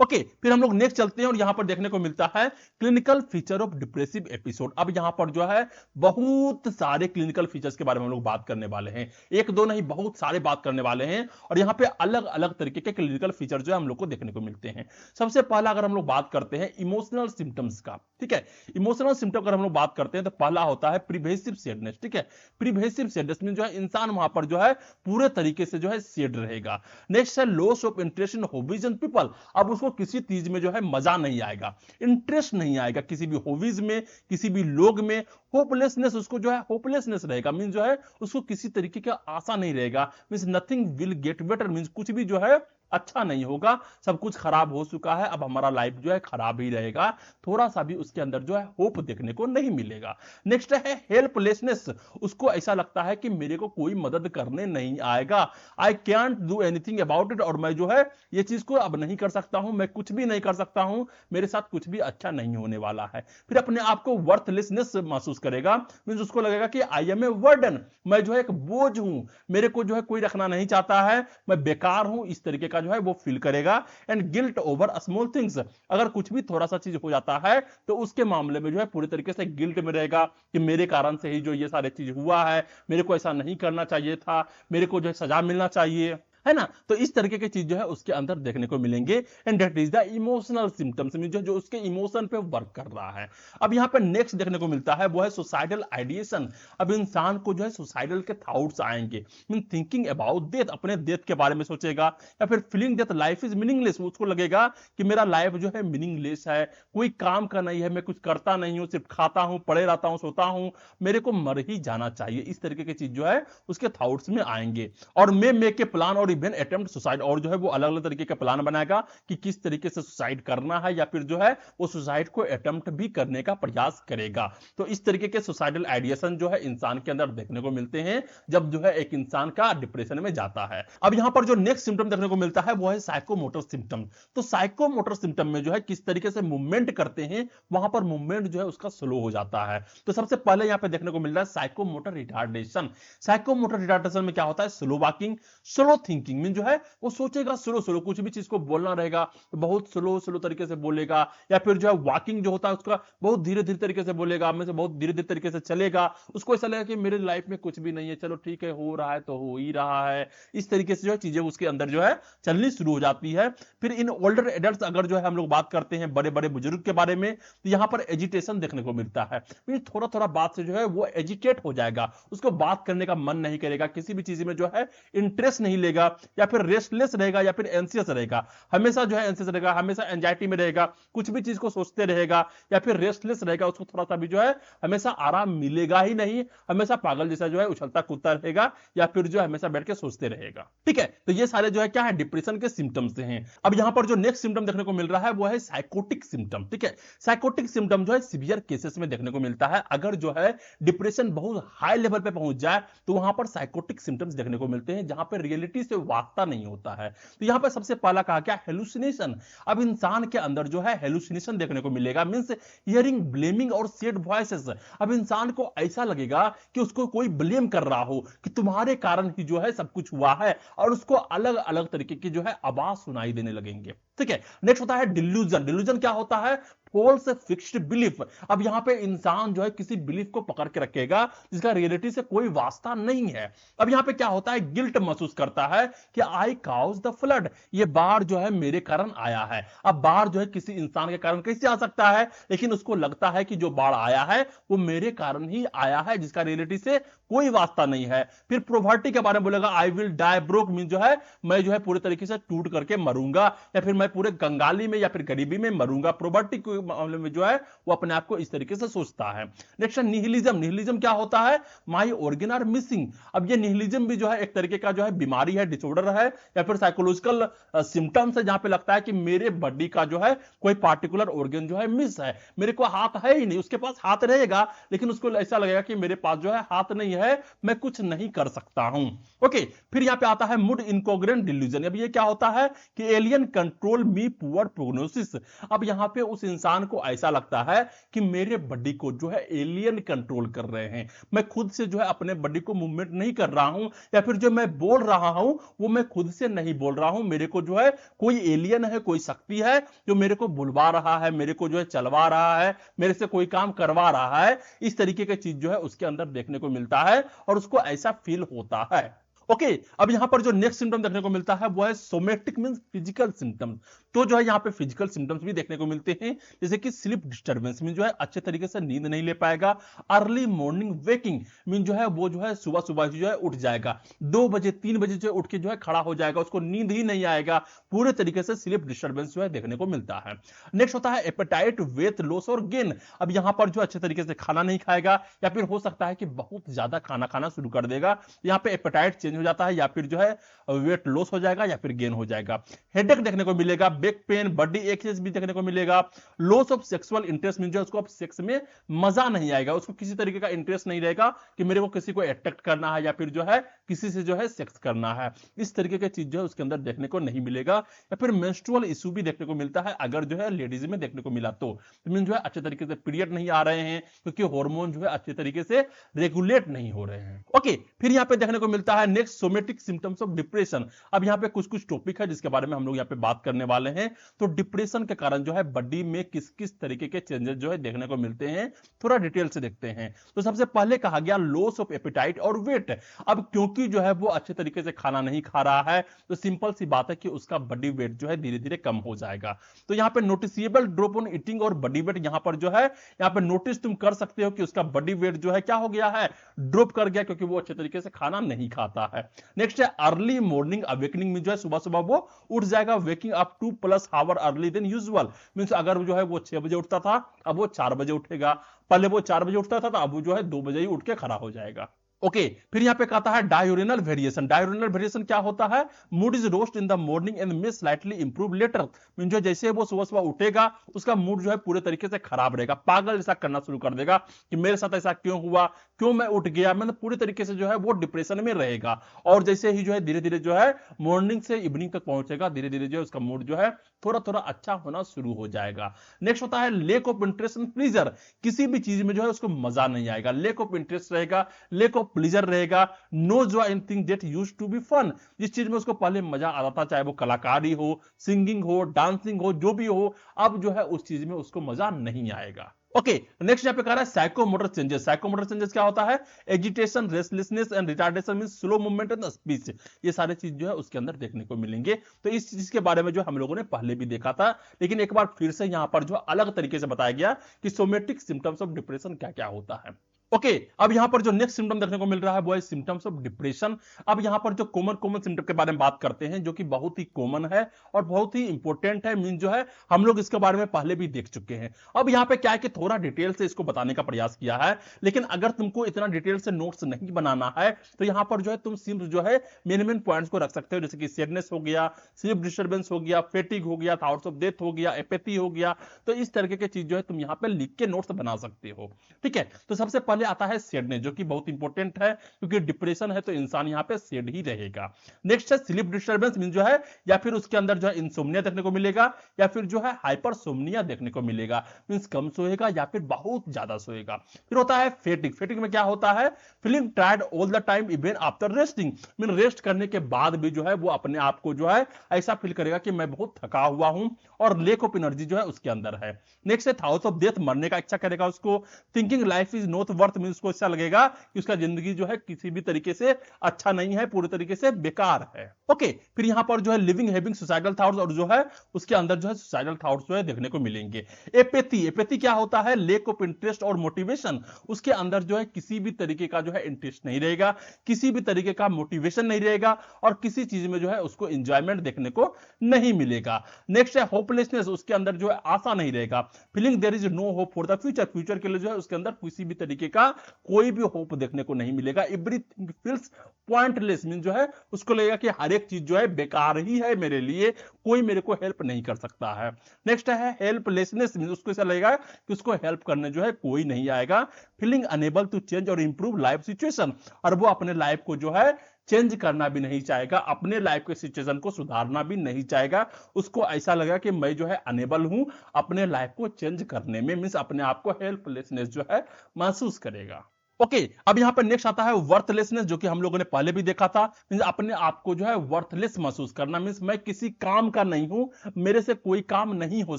ओके, फिर हम लोग नेक्स्ट चलते हैं और यहां पर देखने को मिलता है clinical feature of depressive episode. अब यहां पर जो है बहुत सारे क्लिनिकल फीचर्स के बारे में हम लोग बात करने वाले हैं, एक दो नहीं बहुत सारे बात करने वाले हैं, और यहां पे अलग अलग तरीके के क्लिनिकल फीचर जो है हम लोग को देखने को मिलते हैं। सबसे पहला अगर हम लोग बात करते हैं इमोशनल सिम्टम्स का, ठीक है, इमोशनल सिम्टम अगर हम लोग बात करते हैं तो पहला होता है प्रिवेसिव सैडनेस, ठीक है, प्रिवेसिव सैडनेस में जो है इंसान वहां पर जो है पूरे तरीके से जो है सैड रहेगा। नेक्स्ट है loss of interest in hobbies and people, अब उसको किसी चीज में जो है मजा नहीं आएगा, इंटरेस्ट नहीं आएगा किसी भी हॉबीज में, किसी भी लोग में। होपलेसनेस, उसको जो है होपलेसनेस रहेगा, मीन जो है उसको किसी तरीके का आशा नहीं रहेगा, mean nothing will get better, mean कुछ भी जो है अच्छा नहीं होगा, सब कुछ खराब हो चुका है, अब हमारा लाइफ जो है खराब ही रहेगा, थोड़ा सा भी उसके अंदर जो है होप देखने को नहीं मिलेगा। नेक्स्ट है हेल्पलेसनेस, उसको ऐसा लगता है कि मेरे को कोई मदद करने नहीं आएगा, I can't do anything about it, और मैं जो है ये चीज को अब नहीं कर सकता हूं, मैं कुछ भी नहीं कर सकता हूं, मेरे साथ कुछ भी अच्छा नहीं होने वाला है। फिर अपने आप को वर्थलेसनेस महसूस करेगा, मींस उसको लगेगा कि आई एम ए वर्डन, मैं जो है एक बोझ हूं, मेरे को जो है कोई रखना नहीं चाहता है, मैं बेकार हूं, इस तरीके का जो है वो फील करेगा। And guilt over small things, अगर कुछ भी थोड़ा सा चीज हो जाता है तो उसके मामले में जो है पूरी तरीके से गिल्ट में रहेगा कि मेरे कारण से ही जो ये सारे चीज हुआ है, मेरे को ऐसा नहीं करना चाहिए था, मेरे को जो है सजा मिलना चाहिए, है ना। तो इस तरीके की चीज जो है उसके अंदर देखने को मिलेंगे। And that is the emotional symptoms, जो उसके इमोशन पे वर्क कर रहा है। अब यहां पे नेक्स्ट देखने को मिलता है वो है सुसाइडल आइडिएशन। अब इंसान को जो है सुसाइडल के थॉट्स आएंगे, मीन थिंकिंग अबाउट डेथ, अपने डेथ के बारे में सोचेगा, या फिर feeling that life is meaningless, उसको लगेगा कि मेरा लाइफ जो है मीनिंगलेस है, कोई काम का नहीं है, मैं कुछ करता नहीं हूं, सिर्फ खाता हूं, पड़े रहता हूं, सोता हूं, मेरे को मर ही जाना चाहिए, इस तरीके की चीज जो है उसके थॉट्स में आएंगे। और मे मेक ए प्लान और इवन अटेम्प्ट सुसाइड, और जो है वो अलग अलग तरीके का प्लान बनाएगा कि किस तरीके से सुसाइड करना है, या फिर जो है वो सुसाइड को अटेम्प्ट भी करने का प्रयास करेगा। तो इस तरीके के सुसाइडल आइडिएशन जो है इंसान के अंदर देखने को मिलते हैं जब जो है एक इंसान का डिप्रेशन में जाता है। अब यहां पर जो नेक्स्ट सिम्टम देखने को मिलता है वो है साइकोमोटर सिम्टम। तो साइकोमोटर सिम्टम में जो है किस तरीके से मूवमेंट करते हैं, वहां पर मूवमेंट जो है उसका स्लो हो जाता है। तो सबसे पहले यहां पे देखने को मिल रहा है साइकोमोटर रिटार्डेशन। साइकोमोटर रिटार्डेशन में क्या होता है, slow walking, slow thinking, mean जो है वो सोचेगा स्लो स्लो, कुछ भी चीज को बोलना रहेगा तो बहुत स्लो स्लो तरीके से बोलेगा, या फिर जो है वॉकिंग जो होता है उसका बहुत धीरे धीरे तरीके से बोलेगा, में से बहुत धीरे धीरे तरीके से चलेगा, उसको ऐसा लगेगा कि मेरे लाइफ में कुछ भी नहीं है, चलो ठीक है, हो रहा है तो हो ही रहा है, इस तरीके से जो है चीजें उसके अंदर जो है चलनी शुरू हो जाती है। फिर इन ओल्डर एडल्ट अगर जो है हम लोग बात करते हैं बड़े बड़े बुजुर्ग के बारे में, तो यहां पर एजिटेशन देखने को मिलता है, थोड़ा थोड़ा बात से जो है वो एजिटेट हो जाएगा, उसको बात करने का मन नहीं करेगा, किसी भी चीज में जो है इंटरेस्ट नहीं लेगा, या फिर रेस्टलेस रहेगा, या फिर एंसियस रहेगा, हमेशा जो है एंसियस रहेगा, हमेशा एंजाइटी में रहेगा, कुछ भी चीज को सोचते रहेगा, या फिर रेस्टलेस रहेगा, उसको थोड़ा सा भी जो है हमेशा आराम मिलेगा ही नहीं, हमेशा पागल जैसा जो है उछलता कूदता रहेगा, या फिर जो है हमेशा बैठ के सोचते रहेगा। ठीक है, तो ये सारे जो है क्या है, डिप्रेशन के सिम्टम्स हैं। अब यहां पर जो नेक्स्ट सिम्टम देखने को मिल रहा है वो है साइकोटिक सिम्टम। ठीक है, साइकोटिक सिम्टम जो है सीवियर केसेस में देखने को मिलता है, अगर जो है डिप्रेशन बहुत हाई लेवल पे पहुंच जाए तो वहां पर साइकोटिक सिम्टम्स देखने को मिलते हैं, जहां पर रियलिटी से वास्ता नहीं होता है। तो यहां पर सबसे पहला कहा क्या, हेलुसिनेशन। अब इंसान के अंदर जो है हेलुसिनेशन देखने को मिलेगा, मींस हियरिंग, ब्लेमिंग और सेड वॉइसेस। अब इंसान को ऐसा लगेगा कि उसको कोई ब्लेम कर रहा हो कि तुम्हारे कारण ही जो है सब कुछ हुआ है, और उसको अलग अलग तरीके की जो है आवाज सुनाई देने लगेंगे। ठीक है, नेक्स्ट होता है डिल्यूजन। डिल्यूजन क्या होता है, फॉल्स फिक्स्ड बिलीफ। अब यहां पे इंसान जो है किसी बिलीफ को पकड़ के रखेगा जिसका रियलिटी से कोई वास्ता नहीं है। अब यहां पे क्या होता है, गिल्ट महसूस करता है कि आई काउज द फ्लड, ये बाढ़ जो है मेरे कारण आया है। अब बाढ़ जो है किसी इंसान के कारण कैसे आ सकता है, लेकिन उसको लगता है कि जो बाढ़ आया है वो मेरे कारण ही आया है, जिसका रियलिटी से कोई वास्ता नहीं है। फिर प्रोवर्टी के बारे में बोलेगा, I will die broke, mean जो है मैं जो है पूरे तरीके से टूट करके मरूंगा, या फिर मैं पूरे कंगाली में या फिर गरीबी में मरूंगा। प्रोवर्टी के मामले में जो है वो अपने आप को इस तरीके से सोचता है। Next nihilism. निहिलिज्म क्या होता है, माई ऑर्गन आर मिसिंग। अब ये निहिलिज्म भी जो है एक तरीके का जो है बीमारी है, डिसऑर्डर है, या फिर साइकोलॉजिकल सिम्टम्स है, जहां पे लगता है कि मेरे बॉडी का जो है कोई पार्टिकुलर ऑर्गन जो है मिस है, मेरे को हाथ है ही नहीं, उसके पास हाथ रहेगा लेकिन उसको ऐसा लगेगा कि मेरे पास जो है हाथ नहीं है, मैं कुछ नहीं कर सकता हूं। ओके, फिर यहां पे आता है मूड इनकोग्रेंट डिल्यूजन। अब ये क्या होता है कि एलियन कंट्रोल मी पुअर प्रोग्नोसिस। अब यहां पे उस इंसान को ऐसा लगता है कि मेरे बॉडी को जो है एलियन कंट्रोल कर रहे हैं, मैं खुद से जो है अपने बॉडी को मूवमेंट नहीं कर रहा हूं, या फिर जो मैं बोल रहा हूं वो मैं खुद से नहीं बोल रहा हूं, मेरे को जो है कोई एलियन है, कोई शक्ति है जो मेरे को बुलवा रहा है, मेरे को जो है चलवा रहा है, मेरे से कोई काम करवा रहा है। इस तरीके की चीज जो है उसके अंदर देखने को मिलता है और उसको ऐसा फील होता है। ओके, अब यहां पर जो नेक्स्ट सिम्टम देखने को मिलता है वो है सोमेटिक मींस फिजिकल सिम्टम। तो जो है यहां पे फिजिकल सिम्टम्स भी देखने को मिलते हैं, जैसे कि स्लीप डिस्टर्बेंस मीन जो है अच्छे तरीके से नींद नहीं ले पाएगा। अर्ली मॉर्निंग वेकिंग मीन जो है वो जो है सुबह सुबह जो है उठ जाएगा, 2 बजे 3 बजे जो उठ के जो है खड़ा हो जाएगा, उसको नींद ही नहीं आएगा, पूरे तरीके से स्लीप डिस्टर्बेंस जो है देखने को मिलता है। नेक्स्ट होता है एपेटाइट, वेट लॉस और गेन। अब यहां पर जो अच्छे तरीके से खाना नहीं खाएगा, या फिर हो सकता है कि बहुत ज्यादा खाना खाना शुरू कर देगा, यहां पे एपेटाइट चेंज हो जाता है, या फिर जो है वेट लॉस हो जाएगा, या फिर गेन हो जाएगा। हेडेक देखने को मिलेगा, बैक पेन, बॉडी एक्सेस भी देखने को मिलेगा। Loss of sexual interest mean जो उसको अब सेक्स में मजा नहीं आएगा, उसको किसी तरीके का इंटरेस्ट नहीं रहेगा कि मेरे को किसी को अट्रैक्ट करना है या फिर जो है किसी से जो है सेक्स करना है। इस तरीके की चीज जो है उसके अंदर देखने को नहीं मिलेगा। या फिर मेंस्ट्रुअल इशू भी देखने को मिलता है, अगर जो है लेडीज में देखने को मिला तो मीन जो है अच्छे तरीके से पीरियड नहीं आ रहे हैं, क्योंकि हार्मोन जो है अच्छे तरीके से रेगुलेट नहीं हो रहे हैं। ओके, फिर यहां पे देखने को मिलता है next somatic symptoms of depression. अब यहां पे कुछ कुछ टॉपिक है जिसके बारे में हम लोग यहां पे बात करने वाले हैं। तो डिप्रेशन के कारण जो है बॉडी में किस किस तरीके के चेंजेस जो है देखने को मिलते हैं, थोड़ा डिटेल से देखते हैं। तो सबसे पहले कहा गया लॉस ऑफ एपेटाइट और वेट। अब क्योंकि जो है वो अच्छे तरीके से खाना नहीं खा रहा है, तो सिंपल सी बात है कि उसका बॉडी वेट जो है धीरे धीरे कम हो जाएगा। तो यहां पे नोटिसेबल ड्रॉप ऑन ईटिंग और बॉडी वेट यहां पर जो है यहां पे नोटिस तुम कर सकते हो कि उसका बॉडी वेट जो है क्या हो गया है, ड्रॉप कर गया, क्योंकि वो अच्छे तरीके से खाना नहीं खाता है। नेक्स्ट है अर्ली मॉर्निंग अवेकनिंग में जो है सुबह सुबह वो उठ जाएगा, waking up 2+ hour early then usual. Means अगर जो है वो 6 बजे उठता था, अब वो 4 बजे उठेगा। पहले वो 4 बजे उठता था, तो अब वो जो है 2 बजे ही उठ के खड़ा हो जाएगा। ओके, फिर यहां पे कहता है डायोरिनल वेरिएशन। डायोरिनल वेरिएशन क्या होता है, mood is worst in the morning and may slightly improve later. Mean जो जैसे वो सुबह सुबह उठेगा, उसका मूड जो है पूरे तरीके से खराब रहेगा, पागल जैसा करना शुरू कर देगा कि मेरे साथ ऐसा क्यों हुआ, क्यों मैं उठ गया, मतलब पूरी तरीके से जो है वो डिप्रेशन में रहेगा। और जैसे ही जो है धीरे धीरे जो है मॉर्निंग से इवनिंग तक पहुंचेगा, धीरे धीरे जो है उसका मूड जो है थोड़ा थोड़ा अच्छा होना शुरू हो जाएगा। नेक्स्ट होता है lake of interest and pleaser. किसी भी चीज में जो है उसको मजा नहीं आएगा, लेक ऑफ इंटरेस्ट रहेगा, लेक ऑफ प्लीजर रहेगा। No joy in thing that used to be fun. जिस चीज में उसको पहले मजा आता था, चाहे वो कलाकारी हो, सिंगिंग हो, डांसिंग हो, जो भी हो, अब जो है उस चीज में उसको मजा नहीं आएगा। ओके, नेक्स्ट यहां पे कह रहा है साइकोमोटर चेंजेस। साइकोमोटर चेंजेस क्या होता है, agitation, restlessness and retardation means slow movement and speech. ये सारे चीज जो है उसके अंदर देखने को मिलेंगे। तो इस चीज के बारे में जो हम लोगों ने पहले भी देखा था, लेकिन एक बार फिर से यहां पर जो अलग तरीके से बताया गया कि सोमेटिक सिम्टम्स ऑफ डिप्रेशन क्या क्या होता है। ओके, अब यहां पर जो नेक्स्ट सिम्टम देखने को मिल रहा है वो है सिम्टम्स ऑफ डिप्रेशन। अब यहां पर जो कॉमन कॉमन सिम्टम के बारे में बात करते हैं, जो कि बहुत ही कॉमन है और बहुत ही इंपॉर्टेंट है। मीन जो है हम लोग इसके बारे में पहले भी देख चुके हैं। अब यहां पे क्या है कि थोड़ा डिटेल से इसको बताने का प्रयास किया है, लेकिन अगर तुमको इतना डिटेल से नोट्स नहीं बनाना है, तो यहां पर जो है तुम सिर्फ जो है मेन मेन पॉइंट्स को रख सकते हो, जैसे कि सैडनेस हो गया, स्लीप डिस्टर्बेंस हो गया, फेटिग हो गया, थॉट्स ऑफ डेथ हो गया, एपेथी हो गया। तो इस तरीके की चीज जो है तुम यहां पे लिख के नोट्स बना सकते हो। ठीक है, तो सबसे पहले आता है सैडनेस, जो कि बहुत इंपॉर्टेंट है, क्योंकि डिप्रेशन है तो इंसान यहां पे सैड ही रहेगा। नेक्स्ट है स्लीप डिस्टर्बेंस, मीन जो है या फिर उसके अंदर जो है इंसोम्निया देखने को मिलेगा, या फिर जो है हाइपरसोम्निया देखने को मिलेगा, मींस कम सोएगा या फिर बहुत ज्यादा सोएगा। फिर होता है फेटिग। फेटिग में क्या होता है, feeling tired all the time even after resting. Mean rest करने के बाद भी जो है वो अपने आप को जो है ऐसा फील करेगा कि मैं बहुत थका हुआ हूं, और लेक ऑफ एनर्जी जो है उसके अंदर है। नेक्स्ट है थॉट्स ऑफ डेथ, मरने का इच्छा करेगा उसको। Thinking life is not worth, mean उसको ऐसा लगेगा कि उसका जिंदगी जो है किसी भी तरीके से अच्छा नहीं है, पूरी तरीके से बेकार है। ओके, फिर यहां पर जो है लिविंग हैविंग सुसाइडल थॉट्स, और जो है उसके अंदर जो है सुसाइडल थॉट्स जो है देखने को मिलेंगे। एपेथी, एपेथी क्या होता है, लेक ऑफ इंटरेस्ट और मोटिवेशन। उसके अंदर जो है किसी भी तरीके का जो है इंटरेस्ट नहीं रहेगा, किसी भी तरीके का मोटिवेशन नहीं रहेगा, और किसी चीज में जो है उसको एंजॉयमेंट देखने को नहीं मिलेगा। नेक्स्ट है होपलेसनेस, उसके अंदर जो है आशा नहीं रहेगा। Feeling there is no hope for the future, future के लिए जो है उसके अंदर किसी भी तरीके का कोई भी होप देखने को नहीं मिलेगा। एवरीथिंग फील्स पॉइंटलेस, मीन जो है उसको लगेगा कि हर एक चीज जो है बेकार ही है मेरे लिए, कोई मेरे को हेल्प नहीं कर सकता है। नेक्स्ट है हेल्पलेसनेस, मीन उसको ऐसा लगेगा कि उसको हेल्प करने जो है कोई नहीं आएगा। फीलिंग अनेबल टू चेंज और इंप्रूव लाइफ सिचुएशन, और वो अपने लाइफ को जो है चेंज करना भी नहीं चाहेगा, अपने लाइफ के सिचुएशन को सुधारना भी नहीं चाहेगा। उसको ऐसा लगेगा कि मैं जो है अनेबल हूं अपने लाइफ को चेंज करने में, मींस अपने आप को हेल्पलेसनेस जो है महसूस करेगा। ओके, अब यहां पर नेक्स्ट आता है वर्थलेसनेस, जो कि हम लोगों ने पहले भी देखा था। मींस अपने आप को जो है वर्थलेस महसूस करना, मींस मैं किसी काम का नहीं हूं, मेरे से कोई काम नहीं हो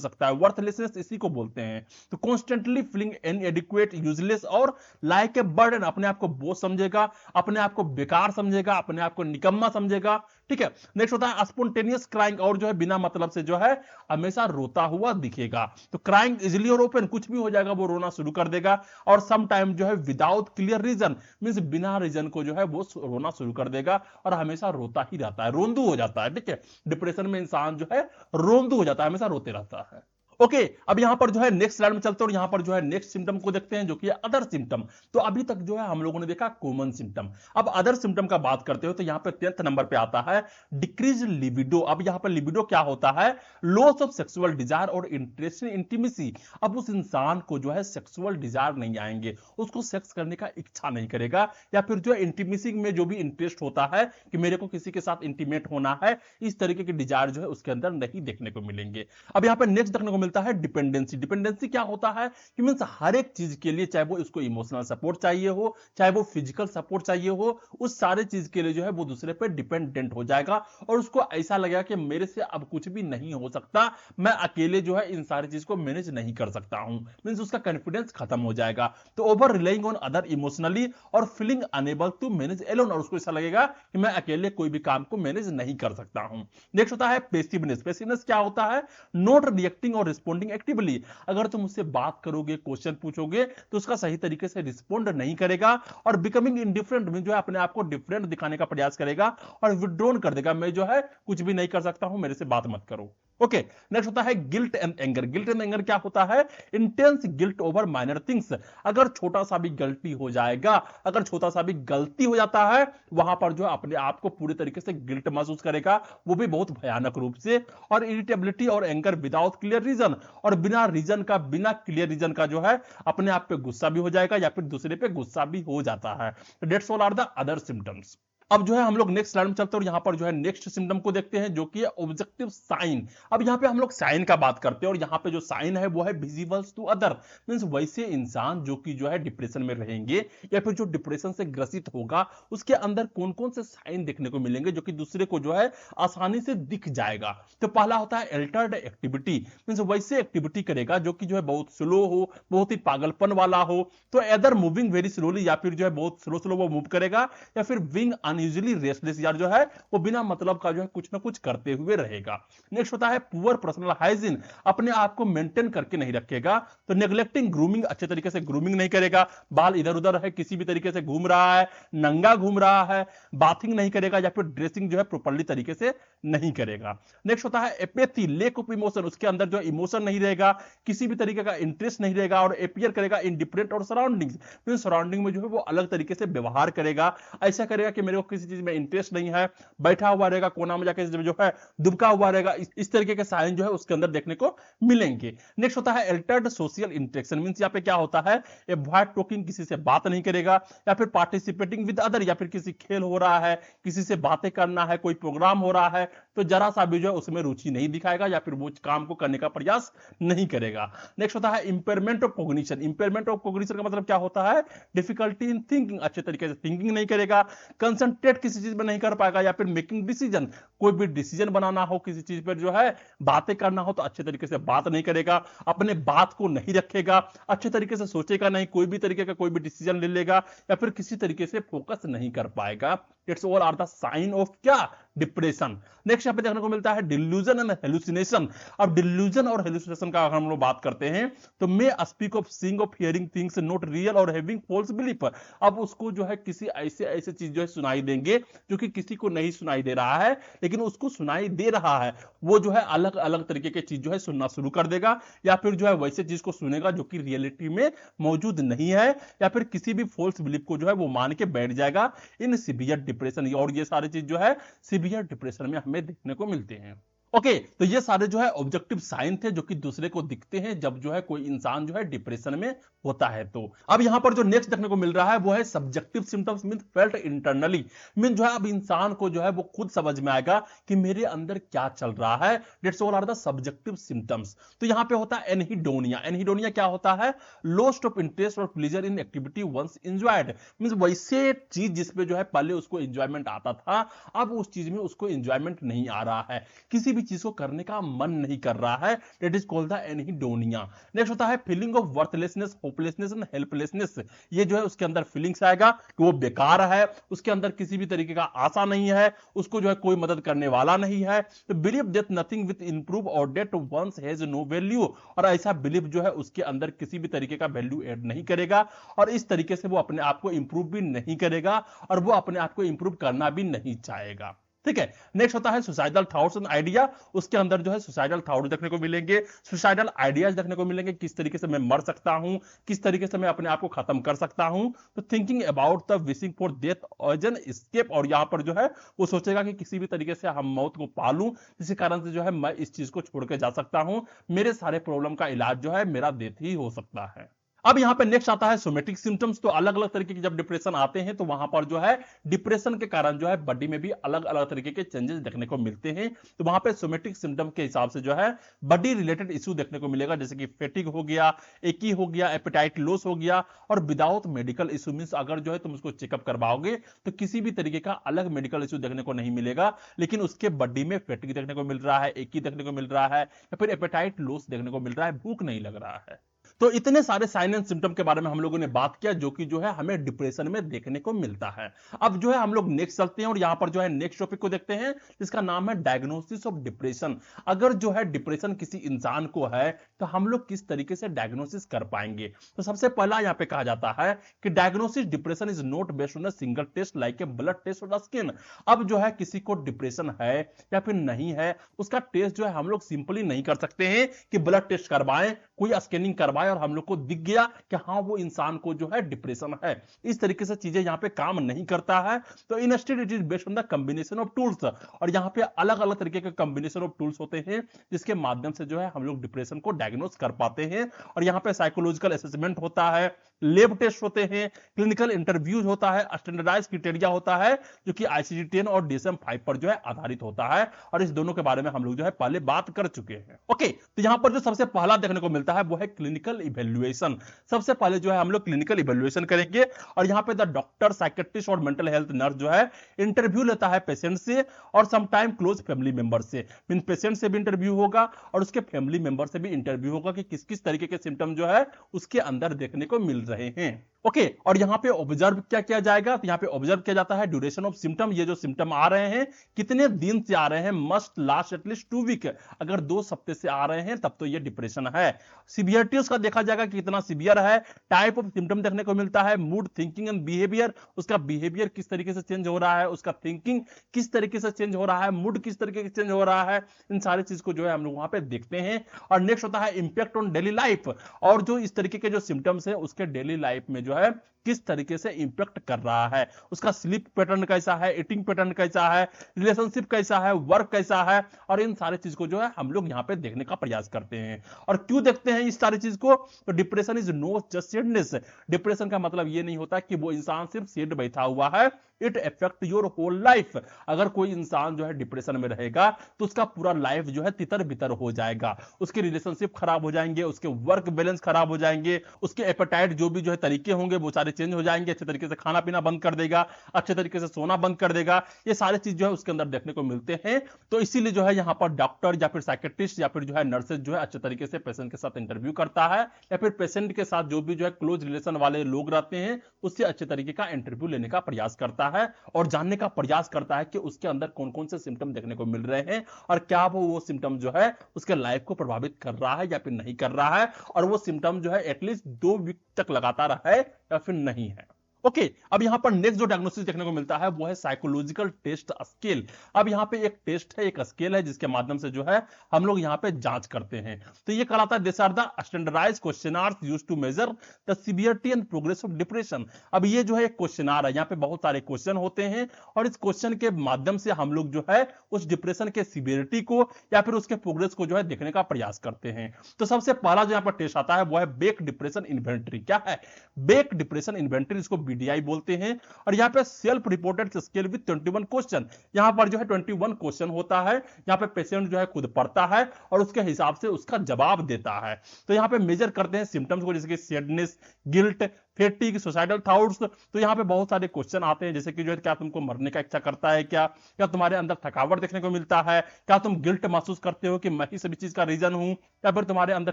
सकता है। वर्थलेसनेस इसी को बोलते हैं। तो कॉन्स्टेंटली फीलिंग इनएडिक्वेट, यूजलेस और लाइक ए बर्डन, अपने आप को बोझ समझेगा, अपने आप को बेकार समझेगा, अपने आप को निकम्मा समझेगा। ठीक है, नेक्स्ट होता है स्पॉन्टेनियस क्राइंग, और जो है बिना मतलब से जो है हमेशा रोता हुआ दिखेगा। तो क्राइंग इजिली और ओपन, कुछ भी हो जाएगा वो रोना शुरू कर देगा, और सम टाइम जो है विदाउट क्लियर रीजन, मींस बिना रीजन को जो है वो रोना शुरू कर देगा, और हमेशा रोता ही रहता है, रोंदू हो जाता है। ठीक है, डिप्रेशन में इंसान जो है रोंदू हो जाता है, हमेशा रोते रहता है। ओके, अब यहां पर जो है नेक्स्ट स्लाइड में चलते हैं और यहां पर जो है नेक्स्ट सिम्टम को देखते हैं जो कि अदर सिम्टम। तो अभी तक जो है हम लोगों ने देखा कॉमन सिम्टम। अब अदर सिम्टम का बात करते हो तो यहां पे 10th नंबर पे आता है डिक्रीज लिबिडो। अब यहां पर लिबिडो क्या होता है? लॉस ऑफ सेक्सुअल डिजायर और इंटरेस्ट इन इंटीमेसी। अब उस इंसान को जो है सेक्सुअल डिजायर नहीं आएंगे, उसको सेक्स करने का इच्छा नहीं करेगा, या फिर जो है इंटीमेसी में जो भी इंटरेस्ट होता है कि मेरे को किसी के साथ इंटीमेट होना है, इस तरीके के डिजायर जो है उसके अंदर नहीं देखने को मिलेंगे। अब यहां पर नेक्स्ट देखने को मिलता है डिपेंडेंसी। डिपेंडेंसी क्या होता है कि मींस हर एक चीज के लिए, चाहे वो इसको इमोशनल सपोर्ट चाहिए हो, चाहे वो फिजिकल सपोर्ट चाहिए हो, उस सारे चीज के लिए जो है वो दूसरे पे डिपेंडेंट हो जाएगा और उसको ऐसा लगेगा कि मेरे से अब कुछ भी नहीं हो सकता, मैं अकेले जो है इन सारी चीज को मैनेज नहीं कर सकता हूं। मींस उसका कॉन्फिडेंस खत्म हो जाएगा। तो over relying on other emotionally और feeling unable to manage alone, और उसको ऐसा लगेगा कि मैं अकेले कोई भी काम को मैनेज नहीं कर सकता हूं। नेक्स्ट होता है पेसिवनेस। पेसिवनेस क्या होता है? नॉट रिएक्टिंग और रिस्पॉन्डिंग एक्टिवली। अगर तुम उससे बात करोगे, क्वेश्चन पूछोगे तो उसका सही तरीके से रिस्पॉन्ड नहीं करेगा और बिकमिंग इंडिफरेंट में जो है अपने आप को डिफरेंट दिखाने का प्रयास करेगा और विड्रॉन कर देगा, मैं जो है कुछ भी नहीं कर सकता हूं, मेरे से बात मत करो। ओके, नेक्स्ट होता है guilt and anger. Guilt and anger क्या होता है? Intense guilt over minor things. अगर छोटा सा भी गलती हो जाएगा, अगर छोटा सा भी गलती हो जाता है, वहां पर जो अपने आप को पूरी तरीके से गिल्ट महसूस करेगा, वो भी बहुत भयानक रूप से। और इरिटेबिलिटी और एंगर विदाउट क्लियर रीजन, और बिना रीजन का, बिना क्लियर रीजन का जो है अपने आप पे गुस्सा भी हो जाएगा या फिर दूसरे पे गुस्सा भी हो जाता है। That's all are the other symptoms. अब जो है हम लोग नेक्स्ट स्लाइड में चलते हैं और यहां पर जो है नेक्स्ट सिम्टम को देखते हैं जो कि है ऑब्जेक्टिव साइन। अब यहां पे हम लोग साइन का बात करते हैं और यहां पे जो साइन है वो है विजिबल्स टू अदर। मींस वैसे इंसान जो कि जो है डिप्रेशन में रहेंगे या फिर जो डिप्रेशन से ग्रसित होगा, उसके अंदर कौन कौन से साइन देखने को मिलेंगे जो कि दूसरे को जो है आसानी से दिख जाएगा। तो पहला होता है अल्टर्ड एक्टिविटी। मींस वैसे एक्टिविटी करेगा जो कि जो है बहुत स्लो हो, बहुत ही पागलपन वाला हो। तो एदर मूविंग वेरी स्लोली, या फिर जो है बहुत स्लो स्लो वो मूव करेगा, या फिर विंग यूजुअली रेस्टलेस, यार जो है वो बिना मतलब का जो है कुछ ना कुछ करते हुए रहेगा। नेक्स्ट होता है पुअर पर्सनल हाइजीन। अपने आप को मेंटेन करके नहीं रखेगा। तो नेग्लेक्टिंग ग्रूमिंग, अच्छे तरीके से ग्रूमिंग नहीं करेगा, बाल इधर उधर है, किसी भी तरीके से घूम रहा है, नंगा घूम रहा है, बाथिंग नहीं करेगा, या फिर ड्रेसिंग जो है प्रॉपर्ली तरीके से नहीं करेगा। नेक्स्ट होता है एपेथी, लेक ऑफ इमोशन। उसके अंदर जो इमोशन नहीं रहेगा, किसी भी तरीके का इंटरेस्ट नहीं रहेगा और एपियर करेगा इंडिफरेंट और सराउंडिंग। सराउंडिंग में जो है वो अलग तरीके से व्यवहार करेगा, ऐसा करेगा कि मेरे को किसी चीज में इंटरेस्ट नहीं है, बैठा हुआ रहेगा कोना में जाके जो है दुबका हुआ रहेगा। इस तरीके के साइन जो है उसके अंदर देखने को मिलेंगे। नेक्स्ट होता है अल्टर्ड सोशल इंटरेक्शन। मींस यहां पे क्या होता है? अवॉइड टॉकिंग, किसी से बात नहीं करेगा, या फिर पार्टिसिपेटिंग विद अदर, या फिर किसी खेल हो रहा है, किसी से बातें करना है, कोई प्रोग्राम हो रहा है तो जरा सा भी जो है उसमें रुचि नहीं दिखाएगा या फिर वो काम को करने का प्रयास नहीं करेगा। नेक्स्ट होता है impairment of cognition. Impairment of cognition का मतलब क्या होता है? डिफिकल्टी इन थिंकिंग, अच्छे तरीके से थिंकिंग नहीं करेगा, कंसंट्रेट किसी चीज में नहीं कर पाएगा, या फिर मेकिंग डिसीजन, कोई भी डिसीजन बनाना हो किसी चीज पर जो है, बातें करना हो तो अच्छे तरीके से बात नहीं करेगा, अपने बात को नहीं रखेगा, अच्छे तरीके से सोचेगा नहीं, कोई भी तरीके का कोई भी डिसीजन ले लेगा, या फिर किसी तरीके से फोकस नहीं कर पाएगा। It's all are the sign of क्या? डिप्रेशन। नेक्स्ट यहां पे देखने को मिलता है डिल्यूजन एंड हेलुसिनेशन। अब डिल्यूजन और हेलुसिनेशन का हम लोग बात करते हैं तो may speak of seeing of hearing things not real और हैविंग फॉल्स बिलीफ। अब उसको जो है किसी ऐसे ऐसे चीज जो है सुनाई देंगे जो कि किसी को नहीं सुनाई दे रहा है, लेकिन उसको सुनाई दे रहा है, वो जो है अलग अलग तरीके की चीज जो है सुनना शुरू कर देगा, या फिर जो है वैसे चीज को सुनेगा जो कि रियलिटी में मौजूद नहीं है, या फिर किसी भी फॉल्स बिलीफ को जो है वो मान के बैठ जाएगा इन सीवियर डिप्रेशन। और ये सारी चीज जो है सीवियर डिप्रेशन में हमें देखने को मिलते हैं। ओके, तो ये सारे जो है ऑब्जेक्टिव साइन थे जो कि दूसरे को दिखते हैं जब जो है कोई इंसान जो है डिप्रेशन में होता है। तो अब यहां पर जो नेक्स्ट देखने को मिल रहा है वो है subjective symptoms mean felt internally. Mean जो है अब इंसान को जो है वो खुद समझ में आएगा कि मेरे अंदर क्या चल रहा है। That's all are the subjective symptoms. तो यहां पे होता है एनहीडोनिया। एनहीडोनिया क्या होता है? लॉस्ट ऑफ इंटरेस्ट और pleasure in activity once enjoyed. Means वैसे चीज जिसपे जो है पहले उसको एंजॉयमेंट आता था, अब उस चीज में उसको एंजॉयमेंट नहीं आ रहा है, किसी चीज को करने का मन नहीं कर रहा है। That is called the anhedonia. Next होता है feeling of worthlessness, hopelessness and helplessness. ये जो है उसके अंदर फीलिंग्स आएगा कि वो बेकार है, उसके अंदर किसी भी तरीके का आशा नहीं है, उसको जो है कोई मदद करने वाला नहीं है। तो believe that nothing with improve और that one's has no value. और ऐसा बिलीव जो है उसके अंदर किसी भी तरीके का वैल्यू ऐड नहीं करेगा, और इस तरीके से वो अपने आप को इंप्रूव भी नहीं करेगा और वो अपने आप को इंप्रूव करना भी नहीं चाहेगा। ठीक है। नेक्स्ट होता है सुसाइडल थॉट्स एंड आइडिया। उसके अंदर जो है सुसाइडल थॉट्स देखने को मिलेंगे, सुसाइडल आइडियाज देखने को मिलेंगे, किस तरीके से मैं मर सकता हूं, किस तरीके से मैं अपने आप को खत्म कर सकता हूं। तो thinking about the wishing for death as an escape, और यहां पर जो है वो सोचेगा कि किसी भी तरीके से हम मौत को पालूं, जिसके कारण से जो है मैं इस चीज को छोड़ के जा सकता हूं, मेरे सारे प्रॉब्लम का इलाज जो है मेरा डेथ ही हो सकता है। अब यहां पे नेक्स्ट आता है सोमेटिक सिम्टम्स। तो अलग अलग तरीके के जब डिप्रेशन आते हैं तो वहां पर जो है डिप्रेशन के कारण जो है बॉडी में भी अलग अलग तरीके के चेंजेस देखने को मिलते हैं। तो वहां पे सोमेटिक सिम्टम के हिसाब से जो है बॉडी रिलेटेड इश्यू देखने को मिलेगा, जैसे कि फेटिग हो गया, एकी हो गया, एपेटाइट लॉस हो गया। और विदाउट मेडिकल इश्यू मींस अगर जो है तुम उसको चेकअप करवाओगे तो किसी भी तरीके का अलग मेडिकल इश्यू देखने को नहीं मिलेगा, लेकिन उसके बॉडी में फेटिग देखने को मिल रहा है, एकी देखने को मिल रहा है, या फिर एपेटाइट लॉस देखने को मिल रहा है, भूख नहीं लग रहा है। तो इतने सारे साइन एंड सिम्टम के बारे में हम लोगों ने बात किया जो कि जो है हमें डिप्रेशन में देखने को मिलता है। अब जो है हम लोग नेक्स्ट चलते हैं और यहां पर जो है नेक्स्ट टॉपिक को देखते हैं, जिसका नाम है डायग्नोसिस ऑफ डिप्रेशन। अगर जो है डिप्रेशन किसी इंसान को है तो हम लोग किस तरीके से डायग्नोसिस कर पाएंगे। तो सबसे पहला यहां पे कहा जाता है कि diagnosis depression is not based on a single test like a blood test और स्किन। अब जो है किसी को डिप्रेशन है या फिर नहीं है, उसका टेस्ट जो है हम लोग सिंपली नहीं कर सकते हैं कि ब्लड टेस्ट करवाएं, कोई स्कैनिंग करवाएं और हम लोग को दिख गया कि हाँ वो इंसान को जो है डिप्रेशन है। इस तरीके से चीजें यहां पे काम नहीं करता है। तो instead it is based on the combination of tools, और यहां पे अलग अलग तरीके के कॉम्बिनेशन ऑफ टूल्स होते हैं जिसके माध्यम से जो है हम लोग डिप्रेशन को डायग्नोस कर पाते हैं। और यहां पे साइकोलॉजिकल असेसमेंट होता है, लैब टेस्ट होते हैं, क्लिनिकल इंटरव्यूज होता है, स्टैंडर्डाइज क्राइटेरिया होता है जो कि ICD-10 और DSM-5 पर जो है आधारित होता है। और इस दोनों के बारे में हम लोग जो है पहले बात कर चुके हैं। ओके, तो यहां पर जो सबसे पहला देखने को मिलता है वो है क्लिनिकल इवैल्यूएशन। सबसे पहले जो है हम लोग क्लिनिकल इवैल्यूएशन करेंगे और यहां पे द डॉक्टर, साइकियाट्रिस्ट और मेंटल हेल्थ नर्स जो है इंटरव्यू लेता है पेशेंट से और समटाइम क्लोज फैमिली मेंबर से। मीन पेशेंट से भी इंटरव्यू होगा और उसके फैमिली मेंबर से भी इंटरव्यू होगा कि किस किस तरीके के सिम्टम जो है उसके अंदर देखने को मिल रहे हैं। ओके, और यहां पे ऑब्जर्व क्या किया जाएगा, तो यहां पे ऑब्जर्व किया जाता है ड्यूरेशन ऑफ सिम्टम। ये जो सिम्टम आ रहे हैं कितने दिन से आ रहे हैं, मस्ट लास्ट एटलीस्ट 2 वीक। अगर 2 हफ्ते से आ रहे हैं तब तो ये डिप्रेशन है। सीवियरिटी उसका देखा जाएगा कि कितना सीवियर है। टाइप ऑफ सिम्टम देखने को मिलता है, मूड, थिंकिंग एंड बिहेवियर। उसका बिहेवियर किस तरीके से चेंज हो रहा है, उसका थिंकिंग किस तरीके से चेंज हो रहा है, मूड किस तरीके से चेंज हो रहा है, इन सारी चीज को जो है हम लोग वहां पे देखते हैं। और नेक्स्ट होता है इंपैक्ट ऑन डेली लाइफ, और जो इस तरीके के जो सिम्टम्स है उसके डेली लाइफ में जो है किस तरीके से इंपैक्ट कर रहा है। उसका स्लीप पैटर्न कैसा है, ईटिंग पैटर्न कैसा है, रिलेशनशिप कैसा है, वर्क कैसा है, और इन सारी चीज को जो है हम लोग यहां पे देखने का प्रयास करते हैं। और क्यों देखते हैं इस सारी चीज को, तो depression is not just sadness. Depression का मतलब ये नहीं होता कि वो इंसान सिर्फ सैड बैठा हुआ है, it affect your whole life. अगर कोई इंसान जो है डिप्रेशन में रहेगा तो उसका पूरा लाइफ जो है तितर बितर हो जाएगा, उसके रिलेशनशिप खराब हो जाएंगे, उसके वर्क बैलेंस खराब हो जाएंगे, उसके एपेटाइट जो भी जो है तरीके होंगे वो सारे चेंज हो जाएंगे, अच्छे तरीके से खाना पीना बंद कर देगा, अच्छे तरीके से सोना बंद कर देगा। ये सारे चीज जो है उसके अंदर देखने को मिलते हैं। तो इसीलिए जो है यहाँ पर डॉक्टर या फिर साइकियाट्रिस्ट या फिर जो है नर्सेज जो है अच्छे तरीके से पेशेंट के साथ इंटरव्यू करता है, या फिर पेशेंट के साथ जो भी जो है क्लोज रिलेशन वाले लोग रहते हैं उससे अच्छे तरीके का इंटरव्यू लेने का प्रयास करता है और जानने का प्रयास करता है कि उसके अंदर कौन कौन से सिम्टम देखने को मिल रहे हैं और क्या वो सिम्टम जो है उसके लाइफ को प्रभावित कर रहा है या फिर नहीं कर रहा है, और वो सिम्टम जो है एटलीस्ट 2 वीक तक लगातार है या फिर नहीं है। ओके, अब यहां पर नेक्स्ट जो डायग्नोसिस देखने को मिलता है वो है साइकोलॉजिकल टेस्ट स्केल। अब यहां पे एक टेस्ट है, एक स्केल है जिसके माध्यम से जो है हम लोग यहां पे जांच करते हैं। तो ये कहलाता है this are the standardised questionnaires used to measure the severity and progress of depression. अब ये जो है एक क्वेश्चनर है, यहां पे बहुत सारे क्वेश्चन होते हैं और इस क्वेश्चन के माध्यम से हम लोग जो है उस डिप्रेशन के सीवियरिटी को या फिर उसके प्रोग्रेस को जो है देखने का प्रयास करते हैं। तो सबसे पहला जो यहां पर टेस्ट आता है वो है बेक डिप्रेशन इन्वेंटरी। क्या है बेक डिप्रेशन इन्वेंटरी, इसको BDI बोलते हैं। और यहां पे self reported scale with 21 question, यहां पर जो है 21 क्वेश्चन होता है, यहां पे पेशेंट जो है खुद पढ़ता है और उसके हिसाब से उसका जवाब देता है। तो यहां पे मेजर करते हैं सिम्टम्स को, जैसे कि सैडनेस, गिल्ट, फेटिग, सुसाइडल थॉट्स। तो यहां पे बहुत सारे क्वेश्चन आते हैं, जैसे कि जो है क्या तुमको मरने का इच्छा करता है, क्या क्या तुम्हारे अंदर थकावट देखने को मिलता है, क्या तुम गिल्ट महसूस करते हो कि मैं ही सभी चीज का रीजन हूं, या फिर तुम्हारे अंदर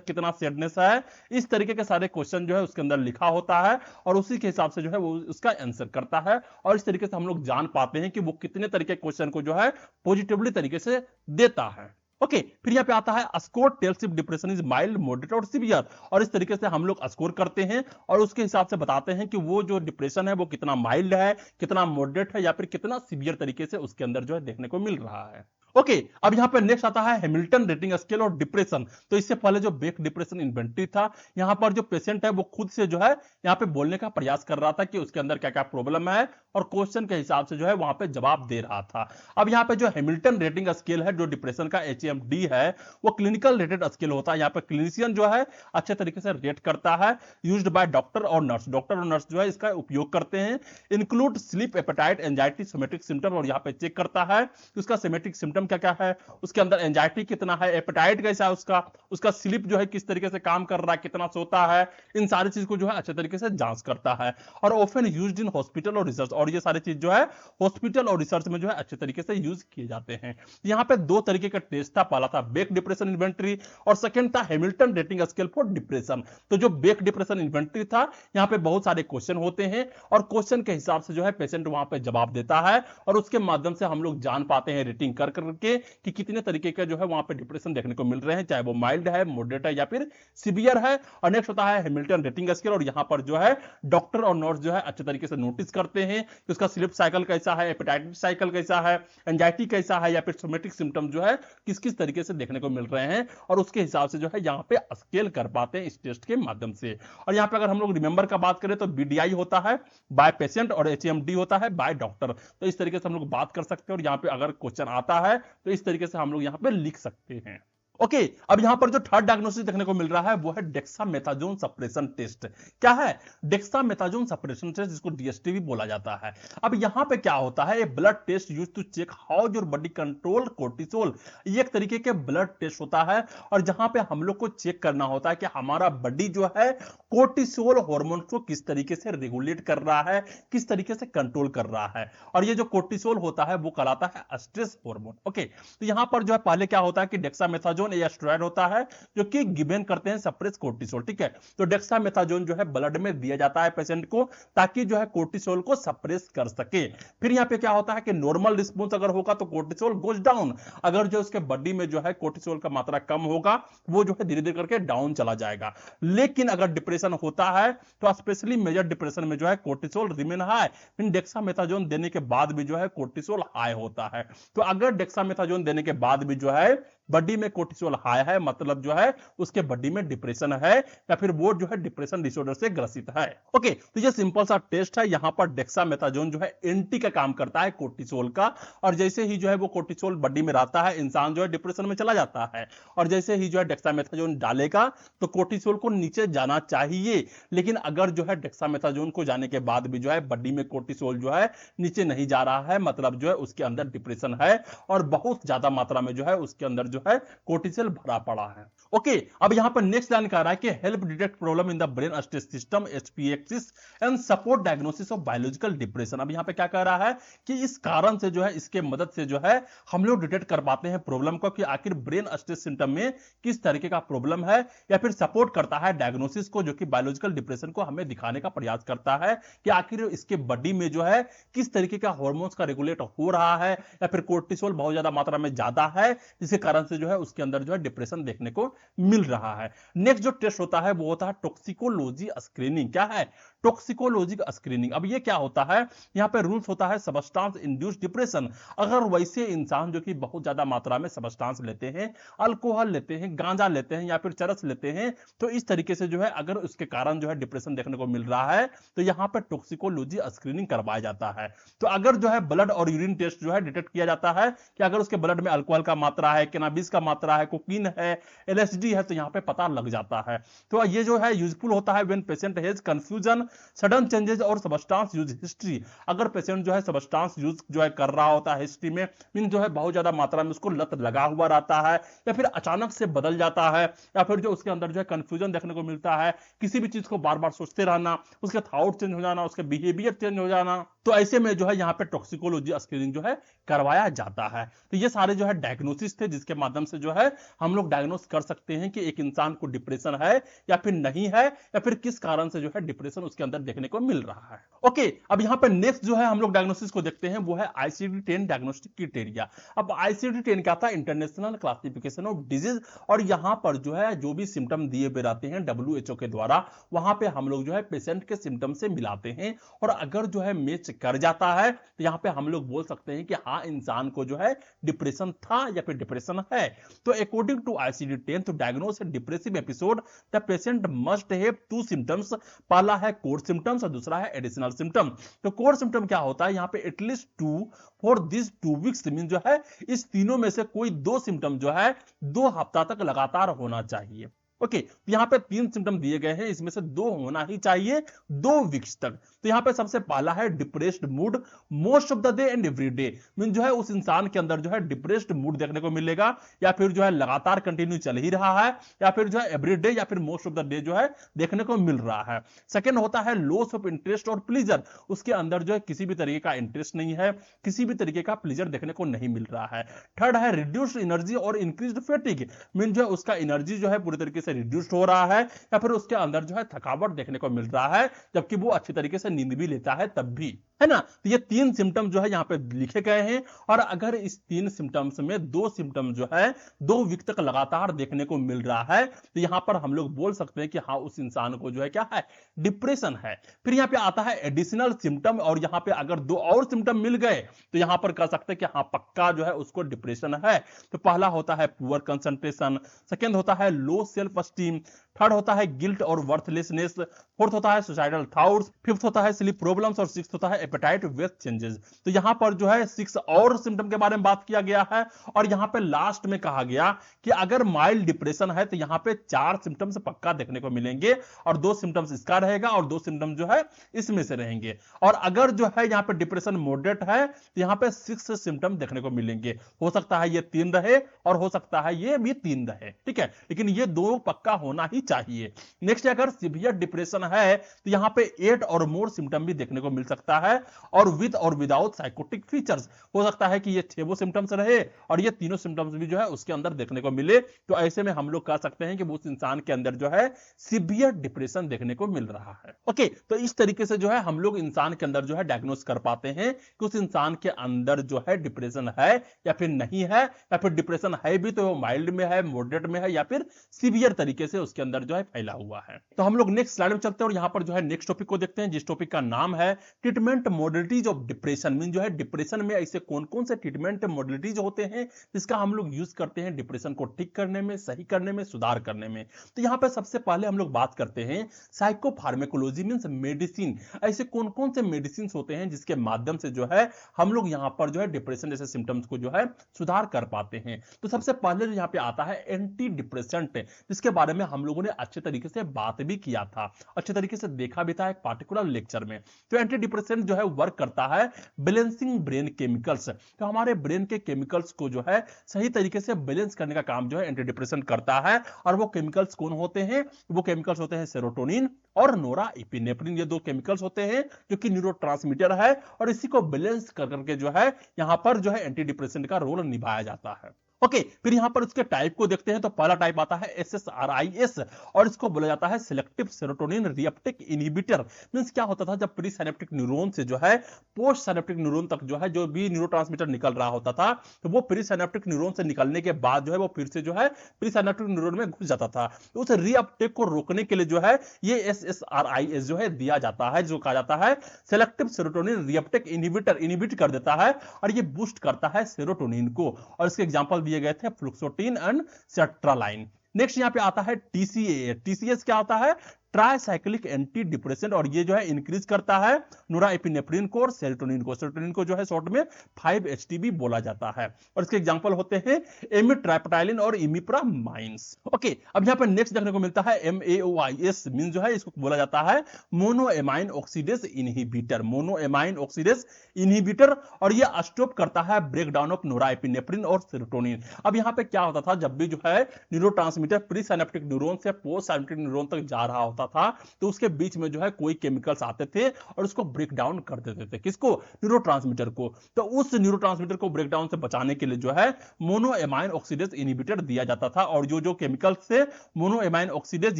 कितना सैडनेस है। इस तरीके के सारे क्वेश्चन जो है उसके अंदर लिखा होता है और उसी के हिसाब से जो है वो उसका आंसर करता है। और इस तरीके से हम लोग जान पाते हैं कि वो कितने तरीके क्वेश्चन को जो है पॉजिटिवली तरीके से देता है। ओके, फिर यहाँ पे आता है score tells if depression is mild, moderate और सीवियर, और इस तरीके से हम लोग स्कोर करते हैं और उसके हिसाब से बताते हैं कि वो जो डिप्रेशन है वो कितना माइल्ड है, कितना मॉडरेट है, या फिर कितना सीवियर तरीके से उसके अंदर जो है देखने को मिल रहा है। ओके, अब यहां पर नेक्स्ट आता है हैमिल्टन रेटिंग स्केल और डिप्रेशन। तो इससे पहले जो बेक डिप्रेशन इन्वेंटरी था, यहां पर जो पेशेंट है वो खुद से जो है यहां पे बोलने का प्रयास कर रहा था कि उसके अंदर क्या क्या प्रॉब्लम है, और क्वेश्चन के हिसाब से जो है वहां पे जवाब दे रहा था। अब यहां पे जो हैमिल्टन रेटिंग स्केल है, जो डिप्रेशन का HMD है, वो क्लिनिकल रेटेड स्केल होता है। यहाँ पे क्लिनिशियन जो है अच्छे तरीके से रेट करता है, यूज्ड बाय डॉक्टर और नर्स। डॉक्टर और नर्स जो है इसका उपयोग करते हैं। Include sleep, appetite, anxiety, somatic symptom, और यहाँ पे चेक करता है कि उसका सोमेटिक सिम्टम क्या क्या है, उसके अंदर एंजाइटी कितना है, एपेटाइट कैसा है उसका, उसका स्लीप जो है किस तरीके से काम कर रहा है, कितना सोता है, इन सारी चीज को जो है अच्छे तरीके से जांच करता है। और ऑफन यूज्ड इन हॉस्पिटल और रिसर्च, और ये सारी चीज जो है हॉस्पिटल और रिसर्च में जो है अच्छे तरीके से यूज किए जाते हैं। यहाँ पे दो तरीके का टेस्ट था, पहला था बेक डिप्रेशन इन्वेंटरी और सेकंड था Hamilton rating scale for depression. तो जो बेक डिप्रेशन इन्वेंटरी था, यहाँ पे बहुत सारे क्वेश्चन होते हैं और क्वेश्चन के हिसाब से जो है पेशेंट वहां पे जवाब देता है, और उसके माध्यम से हम लोग जान पाते हैं रेटिंग कर करके कि कितने तरीके के जो है वहां पे डिप्रेशन देखने को मिल रहे हैं, चाहे वो माइल्ड है, मॉडरेट है, या फिर सीवियर है। और नेक्स्ट होता है हैमिल्टन रेटिंग स्केल, और यहां पर जो है डॉक्टर और नर्स जो है अच्छे तरीके से नोटिस करते हैं कि उसका स्लीप साइकिल कैसा है, एपेटाइटिस साइकिल कैसा है, एंजाइटी कैसा है, या फिर सोमेटिक सिम्टम जो है किस किस तरीके से देखने को मिल रहे हैं, और उसके हिसाब से जो है यहाँ पे स्केल कर पाते हैं इस टेस्ट के माध्यम से। और यहाँ पे अगर हम लोग रिमेंबर का बात करें तो BDI होता है बाय पेशेंट और HMD होता है बाय डॉक्टर। तो इस तरीके से हम लोग बात कर सकते हैं, और यहाँ पे अगर क्वेश्चन आता है तो इस तरीके से हम लोग यहाँ पे लिख सकते हैं। ओके, अब यहां पर जो थर्ड डायग्नोसिस देखने को मिल रहा है वो है डेक्सामेथासोन सप्रेशन टेस्ट। क्या है? डेक्सामेथासोन सप्रेशन टेस्ट, जिसको DST भी बोला जाता है। अब यहां पे क्या होता है, a blood test used to check how your body control cortisol. ये एक तरीके के ब्लड टेस्ट होता है, और जहां पे हम लोग को चेक करना होता है कि हमारा बॉडी जो है कोर्टिसोल हार्मोन को किस तरीके से रेगुलेट कर रहा है, किस तरीके से कंट्रोल कर रहा है। और ये जो कोर्टिसोल होता है वो कहलाता है स्ट्रेस हार्मोन। ओके, तो यहां पर जो है पहले क्या होता है कि डेक्सामेथासोन या स्टेरॉइड होता है जो कि गिवन करते हैं सप्रेस कोर्टिसोल। ठीक है, तो डेक्सामेथासोन जो है ब्लड में दिया जाता है पेशेंट को, ताकि जो है कोर्टिसोल को सप्रेस कर सके। फिर यहां पे क्या होता है कि नॉर्मल रिस्पांस अगर होगा तो कोर्टिसोल गोज डाउन, अगर जो उसके बॉडी में जो है कोर्टिसोल का मात्रा कम होगा वो जो है धीरे धीरे करके डाउन चला जाएगा। लेकिन अगर डिप्रेशन होता है तो स्पेशली मेजर डिप्रेशन में जो है कोर्टिसोल रिमेन हाई, फिर डेक्सामेथासोन देने के बाद भी जो है कोर्टिसोल हाई होता है। तो अगर डेक्सामेथासोन देने के बाद भी जो है बॉडी में कोर्टिसोल हाई है, मतलब जो है उसके बॉडी में डिप्रेशन है, या फिर वो जो है डिप्रेशन डिसऑर्डर से ग्रसित है। ओके, तो ये सिंपल सा टेस्ट है। यहां पर डेक्सामेथासोन जो है एंटी का काम करता है कोर्टिसोल का, और जैसे ही जो है वो कोर्टिसोल बॉडी में रहता है, इंसान जो है डिप्रेशन में चला जाता है। और जैसे ही जो है डेक्सामेथासोन डालेगा तो कोर्टिसोल को नीचे जाना चाहिए, लेकिन अगर जो है डेक्सामेथासोन को जाने के बाद भी जो है बॉडी में कोर्टिसोल जो है नीचे नहीं जा रहा है, मतलब जो है उसके अंदर डिप्रेशन है, और बहुत ज्यादा मात्रा में जो है उसके अंदर जो है कोर्टिसोल भरा पड़ा है। ओके, अब यहां पर नेक्स्ट लाइन कह रहा है कि help detect problem in the brain stress system HPAxis and support diagnosis of biological depression. अब यहां पे क्या कह रहा है कि इस कारण से जो है, इसके मदद से जो है हम लोग डिटेक्ट कर पाते हैं प्रॉब्लम को, कि आखिर ब्रेन स्ट्रेस सिम्टम में किस तरीके का प्रॉब्लम है, या फिर सपोर्ट करता है डायग्नोसिस को, जो कि बायोलॉजिकल डिप्रेशन को हमें दिखाने का प्रयास करता है कि आखिर इसके बॉडी में जो है किस तरीके का हार्मोन्स का रेगुलेट हो रहा है, या फिर कोर्टिसोल बहुत ज्यादा मात्रा में ज्यादा है, जिसके कारण से जो है उसके अंदर जो है डिप्रेशन देखने को मिल रहा है। नेक्स्ट जो टेस्ट होता है वो होता है टॉक्सिकोलॉजी स्क्रीनिंग। क्या है? Toxicology screening. अब ये क्या होता है, यहां पे रूल्स होता है सब्सटेंस इंड्यूस्ड डिप्रेशन। अगर वैसे इंसान जो कि बहुत ज्यादा मात्रा में सब्सटेंस लेते हैं, अल्कोहल लेते हैं, गांजा लेते हैं, या फिर चरस लेते हैं, तो इस तरीके से जो है अगर उसके कारण जो है डिप्रेशन देखने को मिल रहा है, तो यहां पर टॉक्सिकोलॉजी स्क्रीनिंग करवाया जाता है। तो अगर जो है ब्लड और यूरिन टेस्ट जो है डिटेक्ट किया जाता है कि अगर उसके ब्लड में अल्कोहल का मात्रा है, कैनाबिस का मात्रा है, कोकीन है, LSD है, तो यहां पे पता लग जाता है। तो ये जो है यूजफुल होता है when patient has confusion, sudden changes और सब्सटेंस यूज हिस्ट्री। अगर पेशेंट जो है सब्सटेंस यूज जो है कर रहा होता है हिस्ट्री में, मीन जो है बहुत ज्यादा मात्रा में उसको लत लगा हुआ रहता है, या फिर अचानक से बदल जाता है, या फिर जो उसके अंदर जो है कंफ्यूजन देखने को मिलता है, किसी भी चीज को बार बार सोचते रहना, उसके थॉट चेंज हो जाना, उसके बिहेवियर चेंज हो जाना, तो ऐसे में जो है यहाँ पे टॉक्सिकोलॉजी स्क्रीनिंग जो है करवाया जाता है। तो ये सारे जो है डायग्नोसिस थे, जिसके माध्यम से जो है हम लोग डायग्नोस कर सकते हैं कि एक इंसान को डिप्रेशन है या फिर नहीं है, या फिर किस कारण से जो है डिप्रेशन उसके उसके अंदर देखने को मिल रहा है। ओके, अब यहां पे नेक्स्ट जो है हम लोग डायग्नोसिस को देखते हैं, वो है ICD-10 डायग्नोस्टिक क्राइटेरिया। अब ICD-10 क्या था? International classification of disease. और यहां पर जो है जो भी सिम्टम दिए हुए रहते हैं WHO के द्वारा, वहां पे हम लोग जो है पेशेंट के सिम्टम से मिलाते हैं, और अगर जो है मैच कर जाता है तो यहां पे हम लोग बोल सकते हैं कि हाँ, इंसान को जो है डिप्रेशन था या फिर डिप्रेशन है। तो according to ICD-10 to diagnose a depressive episode the patient must have two symptoms. पहला है कोर सिम्टम्स और दूसरा है एडिशनल सिम्टम। तो कोर सिम्टम क्या होता है? यहाँ पे at least 2 for this 2 weeks mean जो है इस तीनों में से कोई 2 सिम्टम जो है 2 हफ्ता तक लगातार होना चाहिए। ओके, तो यहाँ पे 3 सिम्टम दिए गए हैं, इसमें से 2 होना ही चाहिए 2 वीक्स तक। तो यहाँ पे सबसे पहला है depressed mood most of the day and every day. Mean जो है उस इंसान के अंदर जो है डिप्रेस्ड मूड देखने को मिलेगा, या फिर जो है लगातार कंटिन्यू चल ही रहा है, या फिर जो है एवरी डे या फिर मोस्ट ऑफ द डे जो है देखने को मिल रहा है। सेकेंड होता है लॉस ऑफ इंटरेस्ट और प्लीजर। उसके अंदर जो है किसी भी तरीके का इंटरेस्ट नहीं है, किसी भी तरीके का प्लीजर देखने को नहीं मिल रहा है। थर्ड है रिड्यूस्ड एनर्जी और इंक्रीज्ड फैटिग। मीन जो है उसका एनर्जी जो है पूरी तरीके से रिड्यूस्ड हो रहा है, या फिर उसके अंदर जो है थकावट देखने को मिल रहा है, जबकि वो अच्छी तरीके से नींद भी लेता है तब भी, है ना। तो ये 3 सिम्टम जो है यहाँ पे लिखे गए हैं, और अगर इस 3 सिम्टम्स में 2 सिम्टम जो है 2 वीक तक लगातार देखने को मिल रहा है, तो यहां पर हम लोग बोल सकते हैं कि हाँ, उस इंसान को जो है क्या है? डिप्रेशन है। फिर यहाँ पे आता है एडिशनल सिम्टम, और यहाँ पे अगर 2 और सिम्टम मिल गए तो यहां पर कह सकते हैं कि हाँ, पक्का जो है उसको डिप्रेशन है। तो पहला होता है पुअर कंसंट्रेशन, सेकेंड होता है लो सेल्फ एस्टीम, थर्ड होता है गिल्ट और वर्थलेसनेस, फोर्थ होता है सुसाइडल थॉट्स, फिफ्थ होता है स्लीप प्रॉब्लम्स, और सिक्स्थ होता है एपेटाइट वेट चेंजेस। तो यहां पर जो है 6 और सिम्टम के बारे में बात किया गया है, और यहां पे लास्ट में कहा गया कि अगर माइल्ड डिप्रेशन है तो यहां पे 4 सिम्टम्स पक्का देखने को मिलेंगे, और 2 सिम्टम्स इसका रहेगा और 2 सिम्टम जो है इसमें से रहेंगे। और अगर जो है यहां पे डिप्रेशन मॉडरेट है तो यहां पे 6 सिम्टम देखने को मिलेंगे। हो सकता है ये 3 रहे और हो सकता है ये भी 3 रहे, ठीक है, लेकिन ये 2 पक्का होना ही चाहिए। नेक्स्ट, अगर सीवियर डिप्रेशन है तो यहां पे 8 और मोर सिम्टम भी देखने को मिल सकता है, और विद और विदाउट साइकोटिक फीचर्स। हो सकता है कि ये 6 सिम्टम्स रहे और ये तीनों सिम्टम्स भी जो है उसके अंदर देखने को मिले। तो ऐसे में हम लोग कह सकते हैं कि उस इंसान के अंदर जो है सीवियर डिप्रेशन देखने को मिल रहा है। ओके, तो इस तरीके से जो है हम लोग इंसान के अंदर जो है डायग्नोस कर पाते हैं कि उस इंसान के अंदर जो है डिप्रेशन है या फिर नहीं है, या फिर डिप्रेशन है भी तो वो माइल्ड में है, मॉडरेट में है, या फिर सीवियर तरीके से उसके अंदर जो है फैला हुआ है। तो हम लोग नेक्स्ट स्लाइड में चलते हैं और यहां पर जो है नेक्स्ट टॉपिक को देखते हैं, जिस टॉपिक का नाम है treatment modalities of depression. Mean जो है डिप्रेशन में ऐसे कौन कौन से ट्रीटमेंट मॉडलिटीज होते हैं जिसका हम लोग यूज करते हैं डिप्रेशन को ठीक करने में, सही करने में, सुधार करने में। तो यहां पर सबसे पहले हम लोग बात करते हैं साइकोफार्मेकोलॉजी मींस मेडिसिन। ऐसे कौन कौन से मेडिसिन होते हैं जिसके माध्यम से जो है हम लोग यहां पर जो है डिप्रेशन जैसे सिम्टम्स को जो है सुधार कर पाते हैं। तो सबसे पहले जो यहां पे आता है एंटी डिप्रेसेंट, जिसके बारे में हम लोगों ने अच्छे तरीके से बात भी किया था, अच्छे तरीके से देखा भी था एक पार्टिकुलर लेक्चर में। तो एंटी डिप्रेसेंट जो है वर्क करता है बैलेंसिंग ब्रेन केमिकल्स। तो हमारे ब्रेन के केमिकल्स को जो है सही तरीके से बैलेंस करने का काम जो है एंटी डिप्रेसेंट करता है। और वो केमिकल्स कौन होते हैं? वो केमिकल्स होते हैं सेरोटोनिन और नोराएपिनेफ्रिन। ये 2 केमिकल्स होते हैं जो कि न्यूरोट्रांसमीटर है, और इसी को बैलेंस करके जो है यहां पर जो है एंटी डिप्रेसेंट का रोल निभाया जाता है। ओके, फिर यहां पर उसके टाइप को देखते हैं। तो पहला टाइप आता है SSRIs, और इसको बोला जाता है selective serotonin reuptake inhibitor. Means क्या होता था, जब प्री सिनेप्टिक न्यूरॉन से जो है पोस्ट सिनेप्टिक न्यूरॉन तक जो है जो भी न्यूरोट्रांसमीटर निकल रहा होता था, तो वो प्री सिनेप्टिक न्यूरॉन से निकलने के बाद जो है वो फिर से जो है प्री सिनेप्टिक न्यूरॉन में घुस जाता था। तो उस रिएप्टिक को रोकने के लिए जो है ये SSRIs जो है दिया जाता है, जो कहा जाता है selective serotonin reuptake inhibitor, inhibit कर देता है और ये बूस्ट करता है सेरोटोनिन को। और इसके एग्जांपल दिए गए थे फ्लुक्सोटिन एंड सेट्रालाइन। नेक्स्ट यहां पे आता है TCA। TCS क्या होता है? ट्राइसाइक्लिक एंटी डिप्रेसेंट, और ये जो है इंक्रीज करता है नोराएपिनेफ्रिन को और सेरोटोनिन को। सेरोटोनिन को जो है शॉर्ट में 5-HTP बोला जाता है। और इसके एग्जांपल होते हैं एमिट्राइप्टाइलिन और इमिप्रामाइन्स। ओके, अब यहां पर नेक्स्ट देखने को मिलता है MAOIS। मीन जो है इसको बोला जाता है मोनोएमाइन ऑक्सीडेज इनहिबिटर, मोनोएमाइन ऑक्सीडेज इनहिबिटर, और ये स्टॉप करता है ब्रेकडाउन ऑफ नोराएपिनेफ्रिन और सेरोटोनिन। अब यहां पे क्या होता था, जब भी जो है न्यूरोट्रांसमीटर प्री सिनेप्टिक न्यूरॉन से पोस्ट सिनेप्टिक न्यूरॉन तक जा रहा होता था तो उसके बीच में जो है कोई केमिकल्स आते थे और उसको ब्रेक डाउन कर देते थे, किसको, न्यूरोट्रांसमीटर को। तो उस न्यूरोट्रांसमीटर को ब्रेक डाउन से बचाने के लिए जो है मोनोएमाइन ऑक्सीडेज इनहिबिटर दिया जाता था, और जो जो केमिकल्स थे मोनोएमाइन ऑक्सीडेज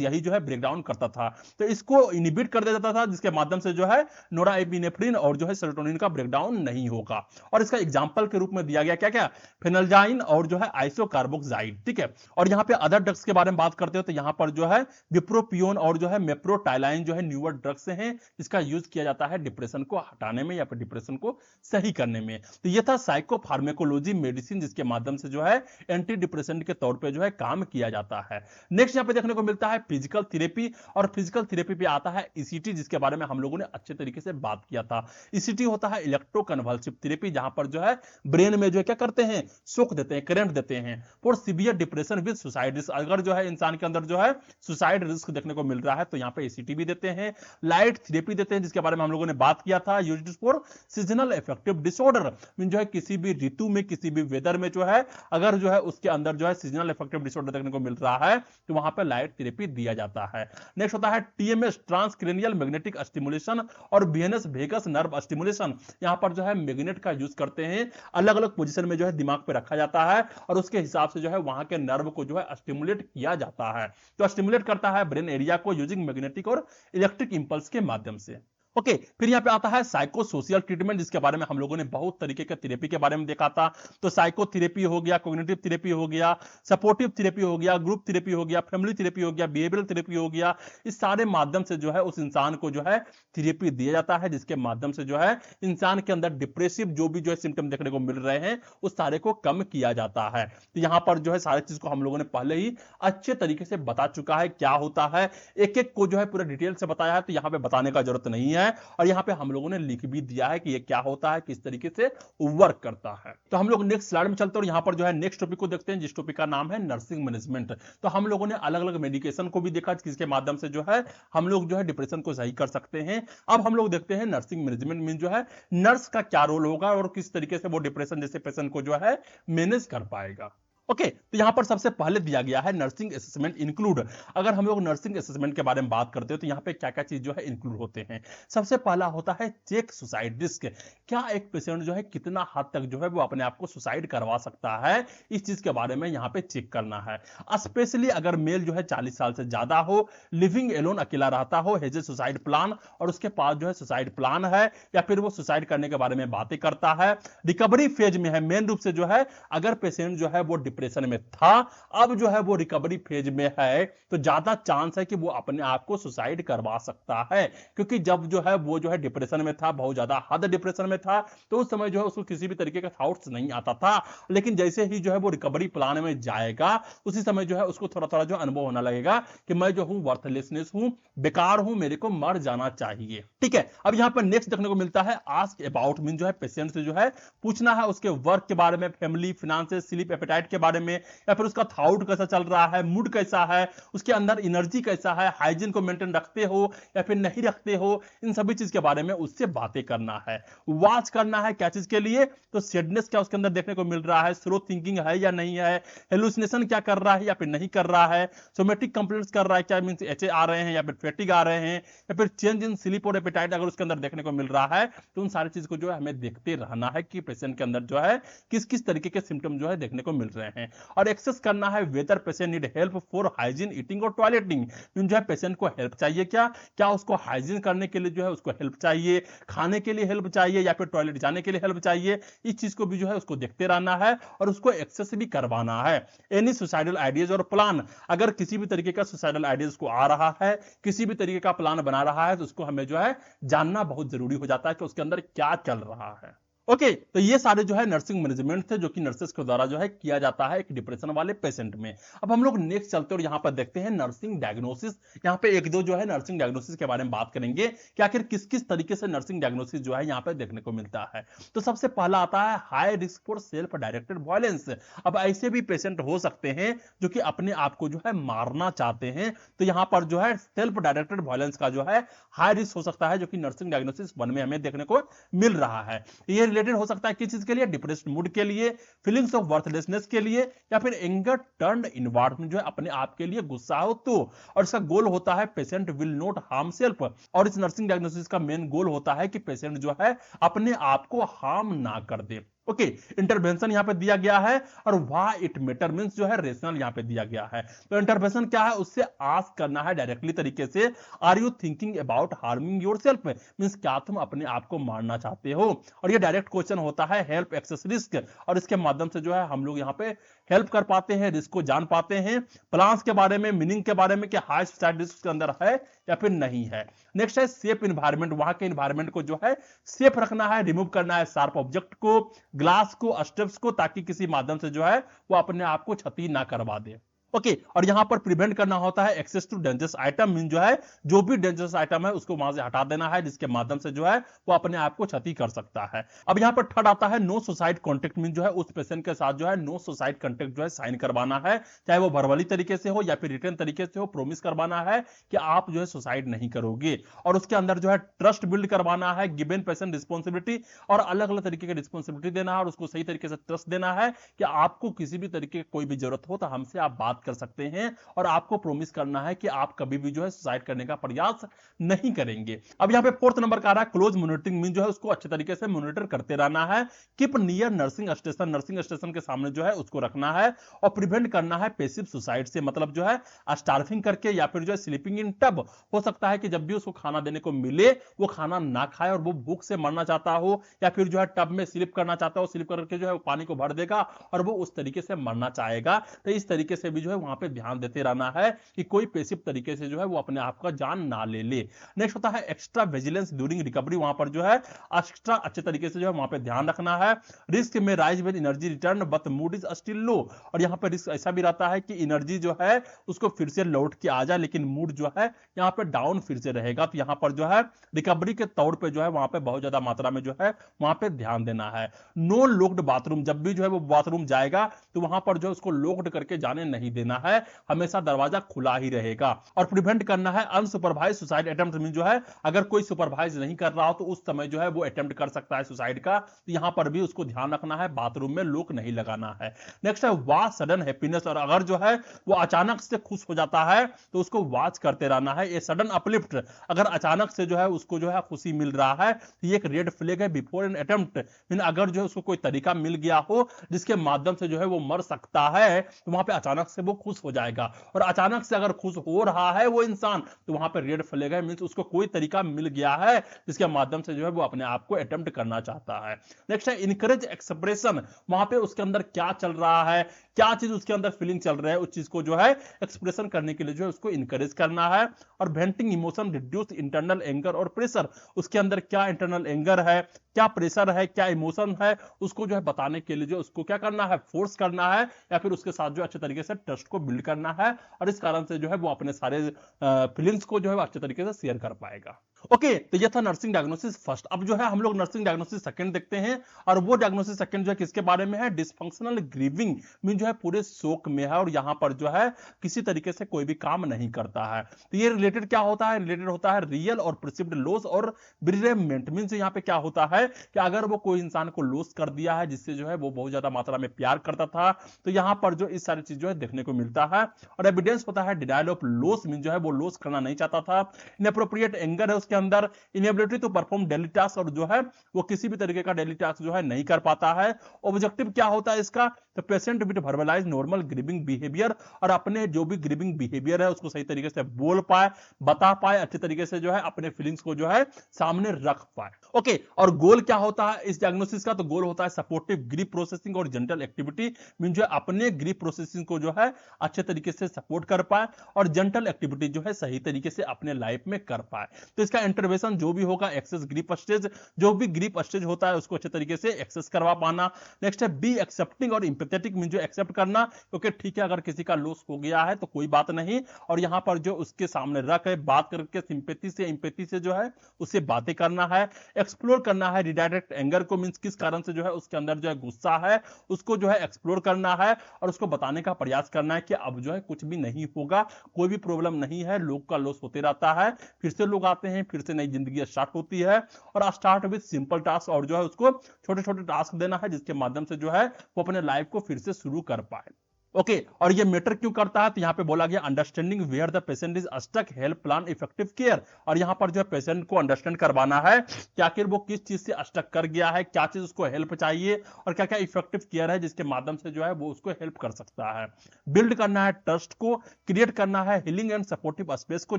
यही जो है ब्रेक डाउन करता था। तो इसको इनहिबिट कर दिया जाता था, जिसके माध्यम से जो है नोराएपिनेफ्रिन और जो है सेरोटोनिन का ब्रेकडाउन नहीं होगा। और इसका एग्जांपल के रूप में दिया गया क्या क्या, फेनल्जाइन और जो है आइसोकार्बोक्साइड, ठीक है। और यहां पे अदर ड्रग्स के बारे में बात करते हो तो यहां पर जो है विप्रोपियोन और जो है मेप्रोटाइलाइन जो है न्यूअर ड्रग्स हैं, इसका यूज किया जाता है डिप्रेशन को हटाने में या फिर डिप्रेशन को सही करने में। तो ये था साइकोफार्मेकोलॉजी मेडिसिन, जिसके माध्यम से जो है एंटी डिप्रेसेंट के तौर पे जो है काम किया जाता है। नेक्स्ट यहां पे देखने को मिलता है फिजिकल थेरेपी, और फिजिकल थेरेपी पे आता है ईसीटी, जिसके बारे में हम लोगों ने अच्छे तरीके से बात किया था। ईसीटी होता है इलेक्ट्रोकन्वल्सिव थेरेपी, जहां पर जो है ब्रेन में जो है क्या करते हैं, शॉक देते हैं, करंट देते हैं for severe depression with suicide risk. अगर जो है इंसान के अंदर जो है सुसाइड रिस्क देखने को मिल रहा है तो यहां पे ईसीटी भी देते हैं। लाइट थेरेपी देते हैं, जिसके बारे में हम लोगों ने बात किया था, used for seasonal affective disorder, जो है किसी भी ऋतु में किसी भी वेदर में जो है अगर जो है उसके अंदर जो है सीजनल अफेक्टिव डिसऑर्डर देखने को मिल रहा है तो वहां पे लाइट थेरेपी दिया जाता है। नेक्स्ट होता है टीएमएस, ट्रांसक्रेनियल मैग्नेटिक स्टिमुलेशन, और वीनस वेगस नर्व स्टिमुलेशन। यहां पर जो है मैग्नेट का यूज करते हैं, अलग अलग पोजीशन में जो है दिमाग पे रखा जाता है और उसके हिसाब से जो है वहां के नर्व को जो है स्टिमुलेट किया जाता है। तो स्टिमुलेट करता है ब्रेन एरिया को यूजिंग मैग्नेटिक और इलेक्ट्रिक इंपल्स के माध्यम से। ओके, फिर यहां पे आता है साइको सोशल ट्रीटमेंट, जिसके बारे में हम लोगों ने बहुत तरीके के थेरेपी के बारे में देखा था। तो साइको थेरेपी हो गया, कॉग्निटिव थेरेपी हो गया, सपोर्टिव थेरेपी हो गया, ग्रुप थेरेपी हो गया, फैमिली थेरेपी हो गया, बिहेवियरल थेरेपी हो गया। इस सारे माध्यम से जो है उस इंसान को जो है थेरेपी दिया जाता है, जिसके माध्यम से जो है इंसान के अंदर डिप्रेसिव जो भी जो है सिम्टम देखने को मिल रहे हैं उस सारे को कम किया जाता है। तो यहां पर जो है सारी चीज को हम लोगों ने पहले ही अच्छे तरीके से बता चुका है क्या होता है, एक एक को जो है पूरा डिटेल से बताया है, तो यहां पे बताने का जरूरत नहीं है। और यहां पे हम लोगों ने लिख भी दिया है कि ये क्या होता है, किस तरीके से वर्क करता है। तो हम लोग नेक्स्ट स्लाइड में चलते हैं और यहां पर जो है नेक्स्ट टॉपिक को देखते हैं, जिस टॉपिक का नाम है नर्सिंग मैनेजमेंट। तो हम लोगों ने अलग अलग मेडिकेशन को भी देखा, जिसके माध्यम से जो है हम लोग जो है डिप्रेशन को सही कर सकते हैं। अब हम लोग देखते हैं नर्सिंग मैनेजमेंट में जो है नर्स का क्या रोल होगा और किस तरीके से वो डिप्रेशन जैसे पेशेंट को जो है मैनेज कर पाएगा। ओके, तो यहां पर सबसे पहले दिया गया है नर्सिंग असेसमेंट इंक्लूड। अगर हम लोग नर्सिंग असेसमेंट के बारे में बात करते हैं तो यहां पे क्या क्या चीज जो है इंक्लूड होते हैं। सबसे पहला होता है चेक सुसाइड रिस्क, क्या एक पेशेंट जो है कितना हद तक जो है वो अपने आप को सुसाइड करवा सकता है, इस चीज के बारे में यहां पे चेक करना है। स्पेशली अगर मेल जो है 40 साल से ज्यादा हो, लिविंग एलोन अकेला रहता हो, हेज ए सुसाइड प्लान, और उसके पास जो है सुसाइड प्लान है या फिर वो सुसाइड करने के बारे में बातें करता है, रिकवरी फेज में है। मेन रूप से जो है अगर पेशेंट जो है वो डिप्रेशन में था, अब जो है वो रिकवरी फेज में है, तो ज्यादा चांस है कि वो अपने आप को सुसाइड करवा सकता है। क्योंकि जब जो है वो जो है डिप्रेशन में था, बहुत ज्यादा हद डिप्रेशन में था, तो उस समय जो है उसको किसी भी तरीके का थॉट्स नहीं आता था। लेकिन जैसे ही जो है वो रिकवरी प्लान में जाएगा, उसी समय जो है उसको थोड़ा थोड़ा जो अनुभव होने लगेगा कि मैं जो हूं वर्थलेसनेस हूं, बेकार हूं, मेरे को मर जाना चाहिए। ठीक है, अब यहां पर नेक्स्ट देखने को मिलता है आस्क अबाउट, मीन जो है पेशेंट से जो है पूछना है उसके वर्क के बारे में, फैमिली, फाइनेंसेस, स्लीप, एपेटाइट के बारे में, या फिर उसका थॉट कैसा चल रहा है, मूड कैसा है, उसके अंदर एनर्जी कैसा है, हाइजीन को मेंटेन रखते हो या फिर नहीं रखते हो, इन सभी चीज के बारे में उससे बातें करना है। वॉच करना है क्या चीज के लिए, तो सैडनेस क्या उसके अंदर देखने को मिल रहा है, स्लो थिंकिंग है या नहीं है, हेलुसिनेशन क्या कर रहा है या फिर नहीं कर रहा है, सोमेटिक कंप्लेंट्स कर रहा है क्या, मींस एचए आ रहे हैं या फिर फैटिग आ रहे हैं, या फिर चेंज इन स्लीप और एपेटाइट अगर उसके अंदर देखने को मिल रहा है, तो उन सारी चीज को जो है हमें देखते रहना है कि पेशेंट के अंदर जो है किस किस तरीके के सिम्टम जो है देखने को मिल रहे हैं। और एक्सेस करना है whether patient need help for hygiene, eating और टॉयलेटिंग, जो है पेशेंट को हेल्प चाहिए क्या, क्या उसको हाइजीन करने के लिए जो है उसको हेल्प चाहिए, खाने के लिए हेल्प चाहिए या फिर टॉयलेट जाने के लिए हेल्प चाहिए, इस चीज को भी जो है उसको देखते रहना है और उसको एक्सेस भी करवाना है। एनी सुसाइडल आइडियाज और प्लान, अगर किसी भी तरीके का सुसाइडल आइडियाज को आ रहा है, किसी भी तरीके का प्लान बना रहा है, तो उसको हमें जो है जानना बहुत जरूरी हो जाता है कि उसके अंदर क्या चल रहा है। ओके, तो ये सारे जो है नर्सिंग मैनेजमेंट थे जो कि नर्सेस के द्वारा जो है किया जाता है एक डिप्रेशन वाले पेशेंट में। अब हम लोग नेक्स्ट चलते हैं और यहां पर देखते हैं नर्सिंग डायग्नोसिस। यहां पे एक दो जो है नर्सिंग डायग्नोसिस के बारे में बात करेंगे कि आखिर किस किस तरीके से नर्सिंग डायग्नोसिस जो है यहां पे देखने को मिलता है। तो सबसे पहला आता है high risk for self directed violence. अब ऐसे भी पेशेंट हो सकते हैं जो कि अपने आप को जो है मारना चाहते हैं, तो यहां पर जो है सेल्फ डायरेक्टेड वायलेंस का जो है हाई रिस्क हो सकता है, जो कि नर्सिंग डायग्नोसिस 1 में हमें देखने को मिल रहा है। ये रिलेटेड हो सकता है किस चीज के लिए, डिप्रेस्ड मूड के लिए, फीलिंग्स ऑफ वर्थलेसनेस के लिए, या फिर एंगर टर्न्ड इनवर्ड जो है अपने आप के लिए गुस्सा हो तो। और इसका गोल होता है patient will not harm self, और इस नर्सिंग डायग्नोसिस का मेन गोल होता है कि पेशेंट जो है अपने आप को हार्म ना कर दे। ओके, इंटरवेंशन यहां पे दिया गया है, और व्हाई इट मैटर मींस जो है रेशनल यहां पे दिया गया है। तो इंटरवेंशन क्या है, उससे आस्क करना है डायरेक्टली तरीके से, are you thinking about harming yourself, means क्या तुम अपने आप को मारना चाहते हो। और ये डायरेक्ट क्वेश्चन होता है हेल्प एक्सेस रिस्क, और इसके माध्यम से जो है हम लोग यहाँ पे हेल्प कर पाते हैं, रिस्क को जान पाते हैं, प्लान्स के बारे में, मीनिंग के बारे में कि हाई सुसाइड रिस्क के अंदर है या फिर नहीं है। नेक्स्ट है सेफ इन्वायरमेंट, वहां के इन्वायरमेंट को जो है सेफ रखना है, रिमूव करना है शार्प ऑब्जेक्ट को, ग्लास को, स्टेप्स को, ताकि किसी माध्यम से जो है वो अपने आप को क्षति ना करवा दे। ओके, और यहां पर प्रिवेंट करना होता है access to dangerous item, mean जो है जो भी डेंजरस आइटम है उसको वहां से हटा देना है, जिसके माध्यम से जो है वो अपने आप को क्षति कर सकता है। अब यहां पर थर्ड आता है नो सुसाइड कॉन्टेक्ट, मीन जो है उस पेशेंट के साथ जो है नो सुसाइड कॉन्टेक्ट जो है साइन करवाना है, चाहे वो वर्बली तरीके से हो या फिर रिटर्न तरीके से हो, प्रोमिस करवाना है कि आप जो है सुसाइड नहीं करोगे। और उसके अंदर जो है ट्रस्ट बिल्ड करवाना है, गिवन पेशेंट रिस्पॉन्सिबिलिटी, और अलग अलग तरीके की रिस्पॉन्सिबिलिटी देना है, और उसको सही तरीके से ट्रस्ट देना है कि आपको किसी भी तरीके की कोई भी जरूरत हो तो हमसे आप बात कर सकते हैं, और आपको प्रॉमिस करना है कि आप कभी भी जो है सुसाइड करने का प्रयास नहीं करेंगे। अब यहां पे फोर्थ नंबर का आ रहा है क्लोज मॉनिटरिंग, मीन जो है उसको अच्छे तरीके से मॉनिटर करते रहना है, keep near nursing station, nursing station के सामने जो है उसको रखना है, और प्रिवेंट करना है पैसिव सुसाइड से, मतलब जो है स्टार्विंग करके या फिर जो है स्लीपिंग इन टब। हो सकता है कि जब भी उसको खाना देने को मिले वो खाना ना खाए और वो भूख से मरना चाहता हो, या फिर जो है टब में स्लिप करना चाहता हो, स्लिप करके जो है पानी को भर देगा और वो उस तरीके से मरना चाहेगा। तो इस तरीके से भी जो है वहां पे ध्यान देते रहना है कि कोई पैसिव तरीके से जो है वो अपने आप का जान ना ले ले। नेक्स्ट होता है एक्स्ट्रा विजिलेंस ड्यूरिंग रिकवरी, वहां पर जो है एक्स्ट्रा अच्छे तरीके से जो है वहां पे ध्यान रखना है। रिस्क में rise with energy return but mood is still low, और यहां पर रिस्क ऐसा भी रहता है कि एनर्जी जो है उसको फिर से लौट के आ जाए, लेकिन मूड जो है यहां पे डाउन फिर से रहेगा। तो यहां पर जो है रिकवरी के तौर पे जो है वहां पे बहुत ज्यादा मात्रा में जो है वहां पे ध्यान देना है। नो लॉक्ड बाथरूम, जब भी जो है वो बाथरूम जाएगा तो वहां पर जो है उसको लॉक्ड करके जाने नहीं देना है, हमेशा दरवाजा खुला ही रहेगा। और प्रिवेंट करना है अनसुपरवाइज सुसाइड अटेम्प्ट, मीन जो है अगर कोई सुपरवाइज नहीं कर रहा हो तो उस समय जो है वो अटेम्प्ट कर सकता है सुसाइड का, तो यहां पर भी उसको ध्यान रखना है, बाथरूम में लॉक नहीं लगाना है। नेक्स्ट है वाच सडन हैप्पीनेस, और अगर जो है वो अचानक से खुश हो जाता है तो उसको वॉच करते रहना है। ये सडन अपलिफ्ट, अगर अचानक से जो है उसको जो है खुशी मिल रहा है तो ये एक रेड फ्लैग है बिफोर एन अटेम्प्ट, मीन अगर जो है उसको कोई तरीका मिल गया हो जिसके माध्यम से जो है वो मर सकता है तो वहां पे अचानक से वो खुश हो जाएगा, और अचानक से अगर खुश हो रहा है वो इंसान तो वहां पे रेड फ्लैग है, मींस उसको कोई तरीका मिल गया है जिसके माध्यम से जो है वो अपने आप को अटेम्प्ट करना चाहता है। नेक्स्ट है इनकरेज एक्सप्रेशन, वहां पे उसके अंदर क्या चल रहा है, क्या चीज उसके अंदर फीलिंग चल रहा है, उस चीज को जो है एक्सप्रेशन करने के लिए जो है उसको इनकरेज करना है। और वेंटिंग इमोशन रिड्यूस इंटरनल एंगर और प्रेशर, उसके अंदर क्या इंटरनल एंगर है, क्या प्रेशर है, क्या इमोशन है, उसको जो है बताने के लिए जो उसको क्या करना है, फोर्स करना है, या फिर उसके साथ जो अच्छे तरीके से ट्रस्ट को बिल्ड करना है, और इस कारण से जो है वो अपने सारे फीलिंग्स को जो है अच्छे तरीके से शेयर कर पाएगा। ओके, तो ये था नर्सिंग डायग्नोसिस फर्स्ट। अब जो है हम लोग नर्सिंग डायग्नोसिस सेकंड देखते हैं, और वो डायग्नोसिस सेकंड जो है किसके बारे में है, डिसफंक्शनल ग्रीविंग, मीन जो है पूरे शोक में है और यहां पर जो है किसी तरीके से कोई भी काम नहीं करता है। तो ये रिलेटेड क्या होता है, रिलेटेड होता है रियल और परसिव्ड लॉस और बिरेवमेंट, मीन यहाँ पे क्या होता है कि अगर वो कोई इंसान को लॉस कर दिया है जिससे जो है वो बहुत ज्यादा मात्रा में प्यार करता था, तो यहां पर जो इस सारी चीज जो है देखने को मिलता है। और एविडेंस होता है डिनायल ऑफ लॉस, मीन जो है वो लॉस करना नहीं चाहता था। इनएप्रोप्रिएट एंगर है उसके अंदर, inability to perform daily task, और जो है वो किसी भी तरीके का डेली टास्क जो है नहीं कर पाता है। ऑब्जेक्टिव क्या होता है इसका, तो patient with verbalise normal grieving behaviour, और अपने जो भी ग्रीविंग बिहेवियर है उसको सही तरीके से बोल पाए, बता पाए, अच्छे तरीके से जो है अपने फीलिंग्स को जो है सामने रख पाए। ओके, और गोल क्या होता है इस डायग्नोसिस का, तो गोल होता है सपोर्टिव ग्रीफ प्रोसेसिंग और जेंटल एक्टिविटी, मीन जो है अपने ग्रीफ प्रोसेसिंग को जो है अच्छे तरीके से सपोर्ट कर पाए, और जेंटल एक्टिविटी जो है सही तरीके से अपने लाइफ में कर पाए। तो इसका इंटरवेंशन जो भी होगा, एक्सेस ग्रीफ स्टेज, जो भी ग्रीफ स्टेज होता है उसको अच्छे तरीके से एक्सेस करवा पाना। नेक्स्ट है बी एक्सेप्टिंग और इंपैथेटिक, मीन जो एक्सेप्ट करना, क्योंकि ठीक है अगर किसी का लॉस हो गया है तो कोई बात नहीं, और यहां पर जो उसके सामने रख है बात करके सिंपैथी से इंपैथी से जो है उससे बातें करना है। एक्सप्लोर करना है रिडायरेक्ट एंगर को, मींस किस कारण से जो है उसके अंदर जो है गुस्सा है उसको जो है एक्सप्लोर करना है, और उसको बताने का प्रयास करना है कि अब जो है कुछ भी नहीं होगा, कोई भी प्रॉब्लम नहीं है, लोग का लॉस होते रहता है, फिर से लोग आते हैं, फिर से नई जिंदगी स्टार्ट होती है और स्टार्ट विद सिंपल टास्क, और जो है उसको छोटे छोटे टास्क देना है जिसके माध्यम से जो है वो अपने लाइफ को फिर से शुरू कर पाए। ओके और ये मैटर क्यों करता है, तो यहां पे बोला गया understanding where the patient is stuck help plan effective care, और यहां पर जो है पेशेंट को अंडरस्टैंड करवाना है कि आखिर वो किस चीज से स्टक कर गया है, क्या चीज उसको हेल्प चाहिए और क्या क्या इफेक्टिव केयर है जिसके माध्यम से जो है वो उसको हेल्प कर सकता है। बिल्ड करना है ट्रस्ट को, क्रिएट करना है हीलिंग एंड सपोर्टिव स्पेस को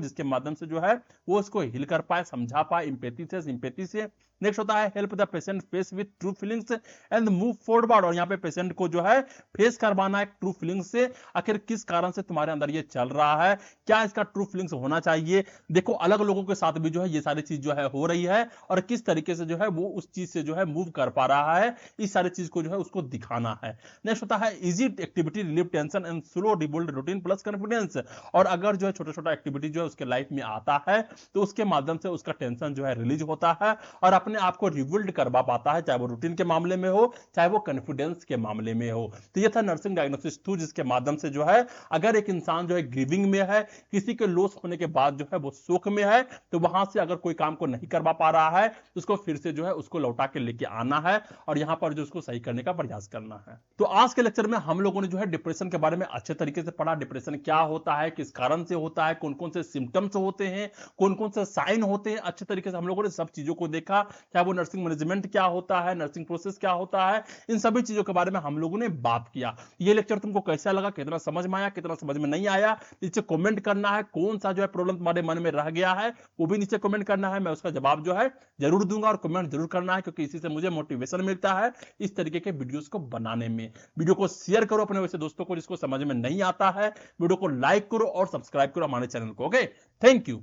जिसके माध्यम से जो है वो उसको हील कर पाए, समझा पाए इंपैथी से, सिंपैथी से। नेक्स्ट होता है help the patient face with true feelings and move forward, और यहाँ पे पेशेंट को जो है फेस करवाना है ट्रू फीलिंग्स से, आखिर किस कारण से तुम्हारे अंदर ये चल रहा है, क्या इसका ट्रू फीलिंग्स होना चाहिए। देखो अलग लोगों के साथ भी जो है ये सारी चीज जो है हो रही है और किस तरीके से जो है वो उस चीज से जो है मूव कर पा रहा है, इस सारी चीज को जो है उसको दिखाना है। नेक्स्ट होता है easy activity relieve tension and slow rebuild routine plus confidence, और अगर जो है छोटा छोटा एक्टिविटी जो है उसके लाइफ में आता है तो उसके माध्यम से उसका टेंशन जो है रिलीज होता है और अपने आप को रिबिल्ड करवा पाता है, चाहे वो रूटीन के मामले में हो चाहे वो कॉन्फिडेंस के मामले में हो। तो ये था नर्सिंग डायग्नोसिस 2 जिसके माध्यम से जो है अगर एक इंसान जो है ग्रीविंग में है, किसी के लॉस होने के बाद जो है वो शोक में है, तो वहां से अगर कोई काम को नहीं करवा पा रहा है तो उसको फिर से जो है उसको लौटा के लेके आना है और यहां पर जो उसको सही करने का प्रयास करना है। तो आज के लेक्चर में हम लोगों ने जो है डिप्रेशन के बारे में अच्छे तरीके से पढ़ा, डिप्रेशन क्या होता है, किस कारण से होता है, कौन कौन से सिम्टम्स होते हैं, कौन कौन से साइन होते हैं, अच्छे तरीके से हम लोगों ने सब चीजों को देखा। चाहे वो नर्सिंग मैनेजमेंट क्या होता है, नर्सिंग प्रोसेस क्या होता है, इन सभी चीजों के बारे में हम लोगों ने बात किया। ये लेक्चर तुमको कैसा लगा, कितना समझ में आया, कितना समझ में नहीं आया, नीचे कमेंट करना है। कौन सा जो है प्रॉब्लम तुम्हारे मन में रह गया है वो भी नीचे कमेंट करना है, मैं उसका जवाब जो है जरूर दूंगा, और कमेंट जरूर करना है क्योंकि इसी से मुझे मोटिवेशन मिलता है इस तरीके के वीडियोस को बनाने में। वीडियो को शेयर करो अपने वैसे दोस्तों को जिसको समझ में नहीं आता है, वीडियो को लाइक करो और सब्सक्राइब करो हमारे चैनल को। Okay, thank you.